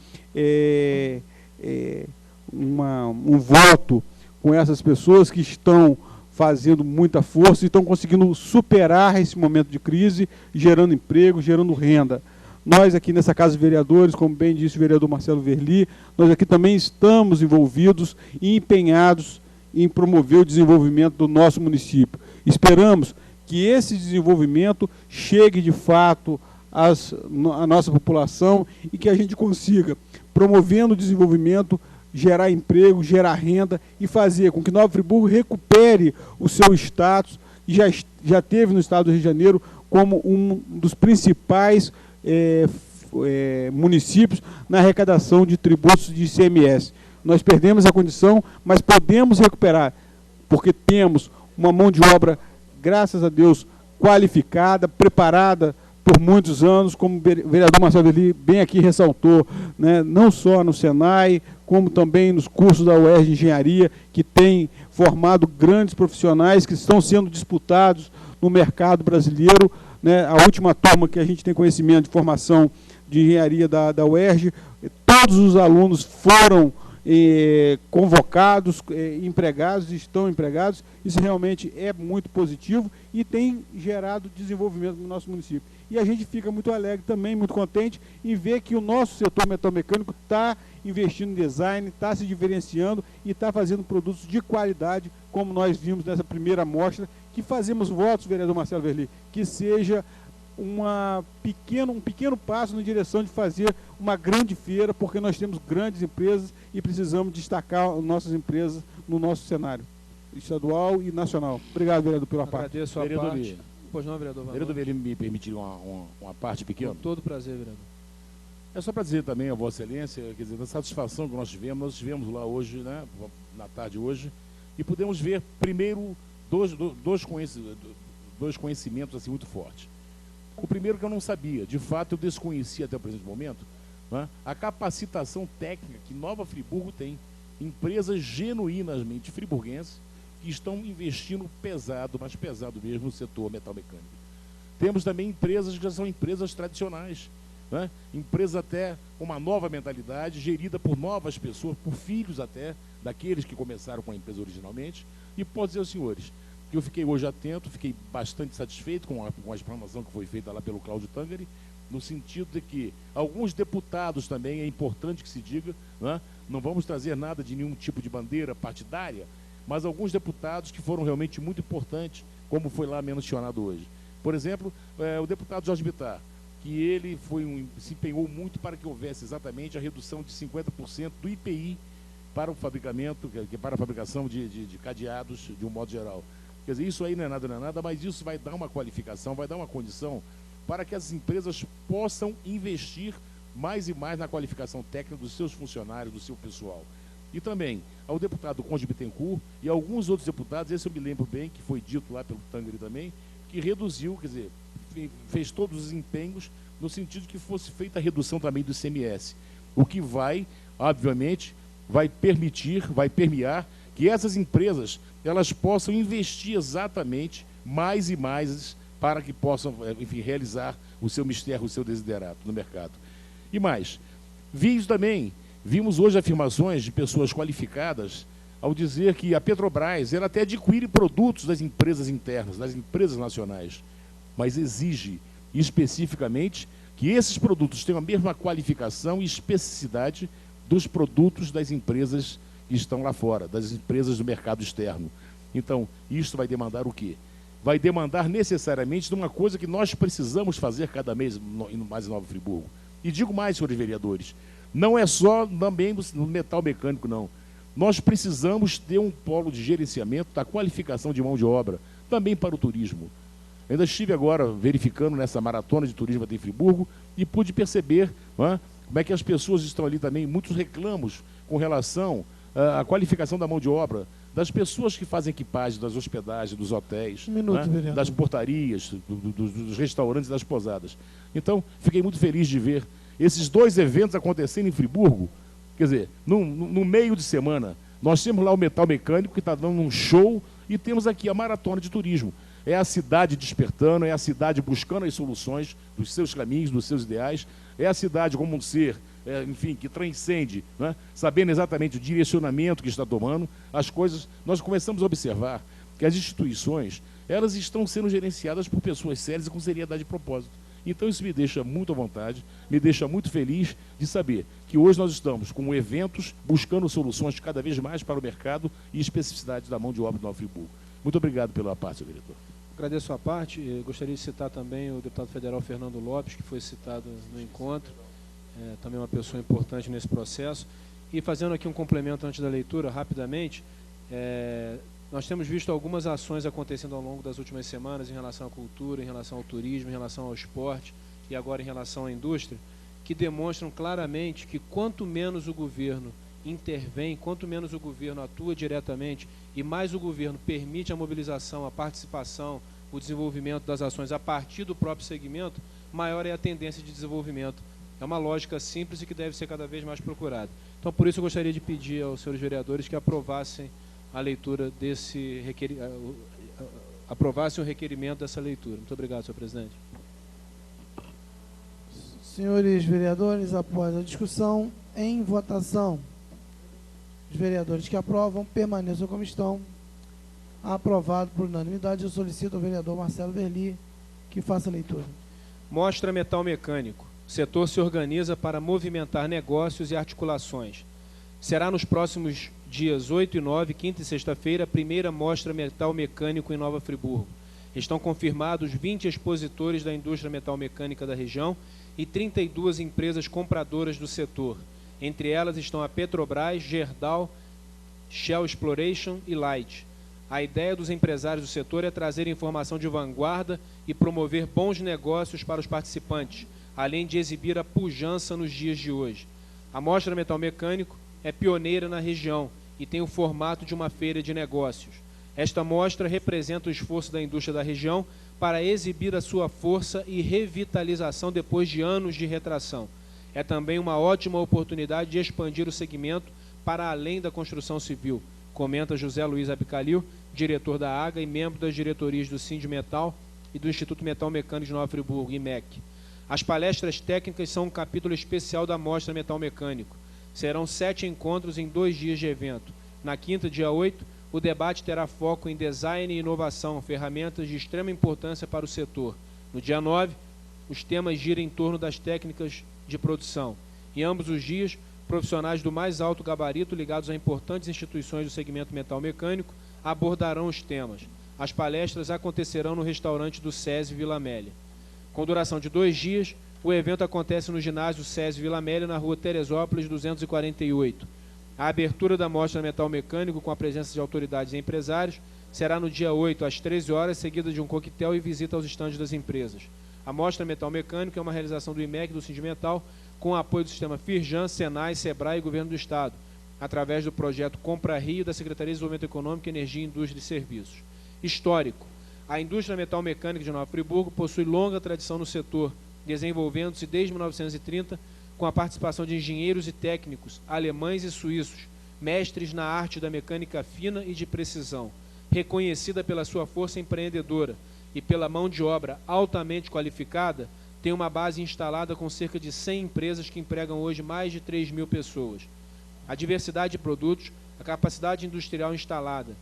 um voto com essas pessoas que estão fazendo muita força e estão conseguindo superar esse momento de crise, gerando emprego, gerando renda. Nós aqui nessa Casa de Vereadores, como bem disse o vereador Marcelo Verli, nós aqui também estamos envolvidos e empenhados em promover o desenvolvimento do nosso município. Esperamos que esse desenvolvimento chegue de fato à nossa população e que a gente consiga, promovendo o desenvolvimento, gerar emprego, gerar renda e fazer com que Nova Friburgo recupere o seu status, e já teve no estado do Rio de Janeiro como um dos principais municípios na arrecadação de tributos de ICMS. Nós perdemos a condição, mas podemos recuperar, porque temos uma mão de obra, graças a Deus, qualificada, preparada por muitos anos, como o vereador Marcelo Verli bem aqui ressaltou, né, não só no Senai, como também nos cursos da UERJ de Engenharia, que tem formado grandes profissionais que estão sendo disputados no mercado brasileiro, né? A última turma que a gente tem conhecimento de formação de engenharia da UERJ, todos os alunos foram convocados, empregados, estão empregados. Isso realmente é muito positivo e tem gerado desenvolvimento no nosso município. E a gente fica muito alegre também, muito contente em ver que o nosso setor metalmecânico está investindo em design, está se diferenciando e está fazendo produtos de qualidade, como nós vimos nessa primeira amostra, que fazemos votos, vereador Marcelo Verli, que seja um pequeno passo na direção de fazer uma grande feira, porque nós temos grandes empresas e precisamos destacar nossas empresas no nosso cenário estadual e nacional. Obrigado, vereador, pela parte. Agradeço a parte. Pois não, vereador. Vereador Verli, me permitir uma parte pequena? Com todo prazer, vereador. É só para dizer também a Vossa Excelência, quer dizer, da satisfação que nós estivemos lá hoje, né, na tarde hoje, e pudemos ver primeiro dois conhecimentos assim, muito fortes. O primeiro que eu não sabia, de fato eu desconhecia até o presente momento, né, a capacitação técnica que Nova Friburgo tem, empresas genuinamente friburguenses, que estão investindo pesado, mas pesado mesmo, no setor metalmecânico. Temos também empresas que já são empresas tradicionais, né? Empresas até com uma nova mentalidade, gerida por novas pessoas, por filhos até, daqueles que começaram com a empresa originalmente. E posso dizer aos senhores que eu fiquei hoje atento, fiquei bastante satisfeito com a explanação que foi feita lá pelo Cláudio Tangari, no sentido de que alguns deputados também, é importante que se diga, né? Não vamos trazer nada de nenhum tipo de bandeira partidária, mas alguns deputados que foram realmente muito importantes, como foi lá mencionado hoje. Por exemplo, o deputado Jorge Bittar, que ele se empenhou muito para que houvesse exatamente a redução de 50% do IPI para o fabricamento, para a fabricação de cadeados de um modo geral. Quer dizer, isso aí não é nada, mas isso vai dar uma qualificação, vai dar uma condição para que as empresas possam investir mais e mais na qualificação técnica dos seus funcionários, do seu pessoal. E também ao deputado Conde Bittencourt e alguns outros deputados, esse eu me lembro bem, que foi dito lá pelo Tangari também, que reduziu, quer dizer, fez todos os empenhos no sentido que fosse feita a redução também do ICMS, o que vai, obviamente, vai permear que essas empresas elas possam investir exatamente mais e mais para que possam, enfim, realizar o seu mistério, o seu desiderato no mercado. E mais, vimos hoje afirmações de pessoas qualificadas ao dizer que a Petrobras ela até adquire produtos das empresas internas, das empresas nacionais, mas exige especificamente que esses produtos tenham a mesma qualificação e especificidade dos produtos das empresas que estão lá fora, das empresas do mercado externo. Então, isso vai demandar o quê? Vai demandar necessariamente de uma coisa que nós precisamos fazer cada mês mais em Nova Friburgo. E digo mais, senhores vereadores, não é só também no metal mecânico, não. Nós precisamos ter um polo de gerenciamento da qualificação de mão de obra, também para o turismo. Ainda estive agora verificando nessa maratona de turismo aqui em Friburgo e pude perceber, como é que as pessoas estão ali também, muitos reclamos com relação à qualificação da mão de obra, das pessoas que fazem equipagem, das hospedagens, dos hotéis, das portarias, dos restaurantes e das pousadas. Então, fiquei muito feliz de ver esses dois eventos acontecendo em Friburgo. Quer dizer, no meio de semana, nós temos lá o metal mecânico que está dando um show e temos aqui a maratona de turismo. É a cidade despertando, é a cidade buscando as soluções dos seus caminhos, dos seus ideais, é a cidade como um ser, enfim, que transcende, sabendo exatamente o direcionamento que está tomando, as coisas. Nós começamos a observar que as instituições, elas estão sendo gerenciadas por pessoas sérias e com seriedade de propósito. Então isso me deixa muito à vontade, me deixa muito feliz de saber que hoje nós estamos com eventos buscando soluções cada vez mais para o mercado e especificidades da mão de obra do Nova Friburgo. Muito obrigado pela parte, senhor vereador. Agradeço a parte. Gostaria de citar também o deputado federal Fernando Lopes, que foi citado no encontro, também uma pessoa importante nesse processo. E fazendo aqui um complemento antes da leitura, rapidamente, nós temos visto algumas ações acontecendo ao longo das últimas semanas em relação à cultura, em relação ao turismo, em relação ao esporte e agora em relação à indústria, que demonstram claramente que quanto menos o governo intervém, quanto menos o governo atua diretamente e mais o governo permite a mobilização, a participação, o desenvolvimento das ações a partir do próprio segmento, maior é a tendência de desenvolvimento. É uma lógica simples e que deve ser cada vez mais procurada. Então, por isso, eu gostaria de pedir aos senhores vereadores que aprovassem a leitura desse aprovassem o requerimento dessa leitura. Muito obrigado, senhor presidente. Senhores vereadores, após a discussão, em votação, os vereadores que aprovam permaneçam como estão. Aprovado por unanimidade, eu solicito ao vereador Marcelo Verli que faça a leitura. Mostra metal mecânico. O setor se organiza para movimentar negócios e articulações. Será nos próximos dias 8 e 9, quinta e sexta-feira, a primeira mostra metal mecânico em Nova Friburgo. Estão confirmados 20 expositores da indústria metal mecânica da região e 32 empresas compradoras do setor. Entre elas estão a Petrobras, Gerdau, Shell Exploration e Light. A ideia dos empresários do setor é trazer informação de vanguarda e promover bons negócios para os participantes, além de exibir a pujança nos dias de hoje. A Mostra Metal Mecânico é pioneira na região e tem o formato de uma feira de negócios. Esta mostra representa o esforço da indústria da região para exibir a sua força e revitalização depois de anos de retração. É também uma ótima oportunidade de expandir o segmento para além da construção civil, comenta José Luiz Abicalil, diretor da AGA e membro das diretorias do Sindmetal e do Instituto Metal Mecânico de Nova Friburgo, IMEC. As palestras técnicas são um capítulo especial da Mostra Metal Mecânico. Serão 7 encontros em 2 dias de evento. Na quinta, dia 8, o debate terá foco em design e inovação, ferramentas de extrema importância para o setor. No dia 9, os temas giram em torno das técnicas de produção. Em ambos os dias, profissionais do mais alto gabarito ligados a importantes instituições do segmento metal mecânico abordarão os temas. As palestras acontecerão no restaurante do SESI Vila Amélia. Com duração de 2 dias, o evento acontece no ginásio SESI Vila Amélia, na rua Teresópolis 248. A abertura da Mostra Metal Mecânico, com a presença de autoridades e empresários, será no dia 8, às 13 horas, seguida de um coquetel e visita aos estandes das empresas. A Mostra Metal Mecânico é uma realização do IMEC e do Sindmetal, com o apoio do sistema Firjan, Senai, Sebrae e Governo do Estado, através do projeto Compra Rio da Secretaria de Desenvolvimento Econômico, Energia, Indústria e Serviços. Histórico. A indústria metal mecânica de Nova Friburgo possui longa tradição no setor, desenvolvendo-se desde 1930 com a participação de engenheiros e técnicos alemães e suíços, mestres na arte da mecânica fina e de precisão, reconhecida pela sua força empreendedora e pela mão de obra altamente qualificada, tem uma base instalada com cerca de 100 empresas que empregam hoje mais de 3.000 pessoas. A diversidade de produtos, a capacidade industrial instalada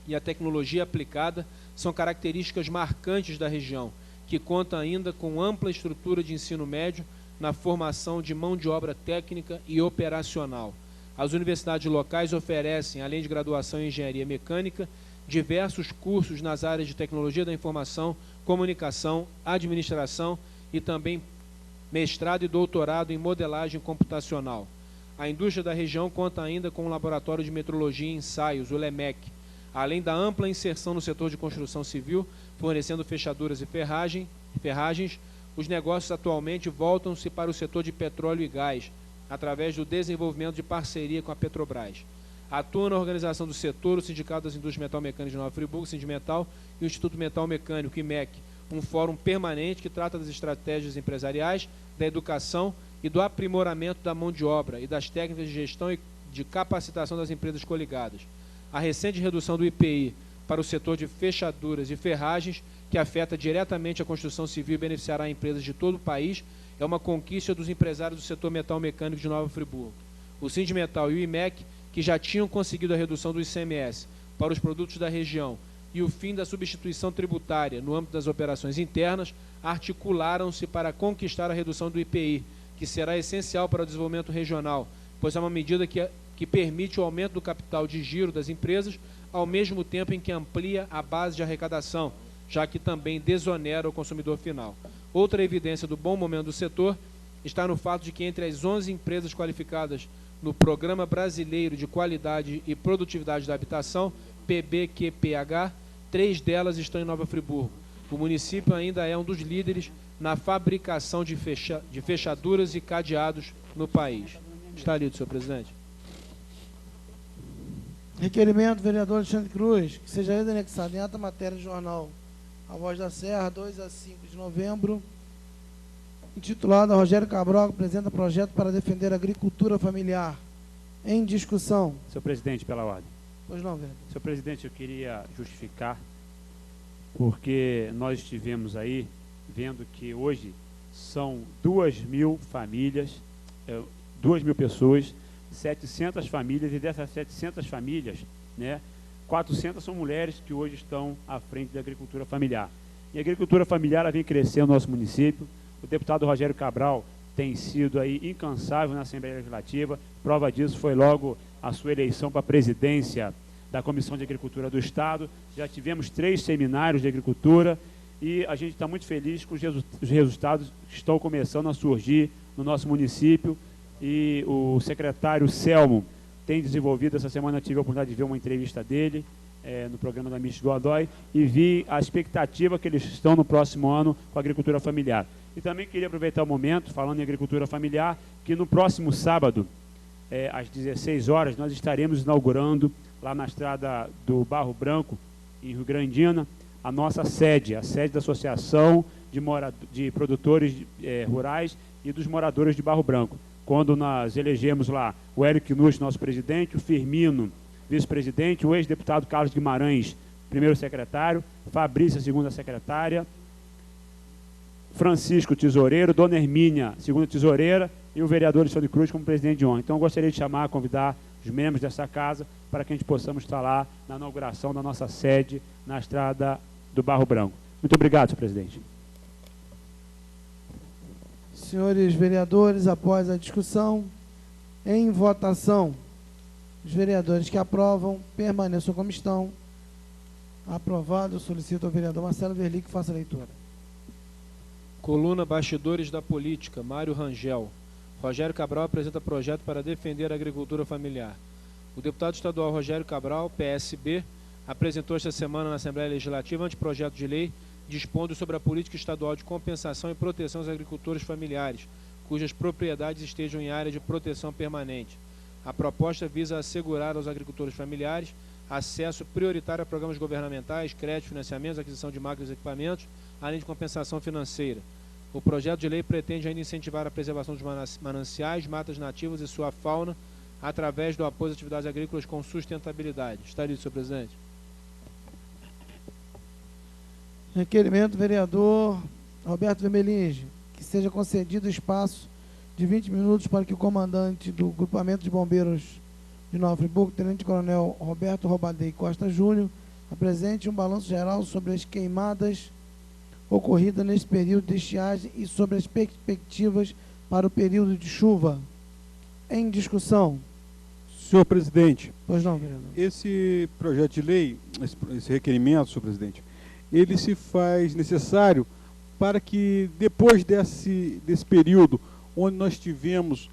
e a tecnologia aplicada são características marcantes da região, que conta ainda com ampla estrutura de ensino médio na formação de mão de obra técnica e operacional. As universidades locais oferecem, além de graduação em engenharia mecânica, diversos cursos nas áreas de tecnologia da informação, comunicação, administração e também mestrado e doutorado em modelagem computacional. A indústria da região conta ainda com um laboratório de metrologia e ensaios, o LEMEC, além da ampla inserção no setor de construção civil, fornecendo fechaduras e ferragens. Os negócios atualmente voltam-se para o setor de petróleo e gás, através do desenvolvimento de parceria com a Petrobras. Atua na organização do setor o Sindicato das Indústrias Metal Mecânicas de Nova Friburgo, Sindmetal, e o Instituto Metal Mecânico, IMEC, um fórum permanente que trata das estratégias empresariais, da educação e do aprimoramento da mão de obra e das técnicas de gestão e de capacitação das empresas coligadas. A recente redução do IPI para o setor de fechaduras e ferragens, que afeta diretamente a construção civil e beneficiará empresas de todo o país, é uma conquista dos empresários do setor metal mecânico de Nova Friburgo. O Sindmetal e o IMEC, que já tinham conseguido a redução do ICMS para os produtos da região e o fim da substituição tributária no âmbito das operações internas, articularam-se para conquistar a redução do IPI, que será essencial para o desenvolvimento regional, pois é uma medida que permite o aumento do capital de giro das empresas, ao mesmo tempo em que amplia a base de arrecadação, já que também desonera o consumidor final. Outra evidência do bom momento do setor está no fato de que entre as 11 empresas qualificadas no Programa Brasileiro de Qualidade e Produtividade da Habitação, PBQPH, 3 delas estão em Nova Friburgo. O município ainda é um dos líderes na fabricação de fechaduras e cadeados no país. Está lido, senhor presidente. Requerimento do vereador Alexandre Cruz, que seja anexado em ata matéria do jornal A Voz da Serra, 2 a 5 de novembro, intitulado Rogério Cabral, que apresenta projeto para defender a agricultura familiar. Em discussão. Senhor presidente, pela ordem. Pois não, vereador. Senhor presidente, eu queria justificar, porque nós estivemos aí vendo que hoje são 2.000 famílias, 2.000 pessoas, 700 famílias, e dessas 700 famílias, né, 400 são mulheres que hoje estão à frente da agricultura familiar. E a agricultura familiar ela vem crescendo no nosso município. O deputado Rogério Cabral tem sido aí incansável na Assembleia Legislativa. Prova disso foi logo a sua eleição para a presidência da Comissão de Agricultura do Estado. Já tivemos 3 seminários de agricultura e a gente está muito feliz com os resultados que estão começando a surgir no nosso município. E o secretário Selmo tem desenvolvido, essa semana eu tive a oportunidade de ver uma entrevista dele no programa da Miss Godoy e vi a expectativa que eles estão no próximo ano com a agricultura familiar. E também queria aproveitar o momento, falando em agricultura familiar, que no próximo sábado, às 16 horas, nós estaremos inaugurando lá na estrada do Barro Branco, em Rio Grandina, a nossa sede, a sede da Associação de Produtores Rurais e dos Moradores de Barro Branco. Quando nós elegemos lá o Érico Nunes, nosso presidente, o Firmino, vice-presidente, o ex-deputado Carlos Guimarães, primeiro secretário, Fabrícia, segunda secretária, Francisco, tesoureiro, Dona Hermínia, segunda tesoureira, e o vereador Alexandre Cruz como presidente de honra. Então, eu gostaria de convidar os membros dessa casa para que a gente possamos estar lá na inauguração da nossa sede na Estrada do Barro Branco. Muito obrigado, senhor presidente. Senhores vereadores, após a discussão, em votação, os vereadores que aprovam permaneçam como estão. Aprovado, eu solicito ao vereador Marcelo Verli que faça a leitura. Coluna Bastidores da Política, Mário Rangel. Rogério Cabral apresenta projeto para defender a agricultura familiar. O deputado estadual Rogério Cabral, PSB, apresentou esta semana na Assembleia Legislativa anteprojeto de lei dispondo sobre a política estadual de compensação e proteção aos agricultores familiares, cujas propriedades estejam em área de proteção permanente. A proposta visa assegurar aos agricultores familiares acesso prioritário a programas governamentais, crédito, financiamentos, aquisição de máquinas e equipamentos, além de compensação financeira. O projeto de lei pretende ainda incentivar a preservação dos mananciais, matas nativas e sua fauna, através do apoio às atividades agrícolas com sustentabilidade. Está lido, senhor presidente. Requerimento do vereador Roberto Vermelinge, que seja concedido espaço de 20 minutos para que o comandante do Grupamento de Bombeiros de Nova Friburgo, Tenente-Coronel Roberto Robadei Costa Júnior, apresente um balanço geral sobre as queimadas ocorridas nesse período de estiagem e sobre as perspectivas para o período de chuva. Em discussão. Senhor presidente, Pois não, vereador. esse projeto de lei, esse requerimento, senhor presidente, ele se faz necessário para que depois desse período onde nós tivemos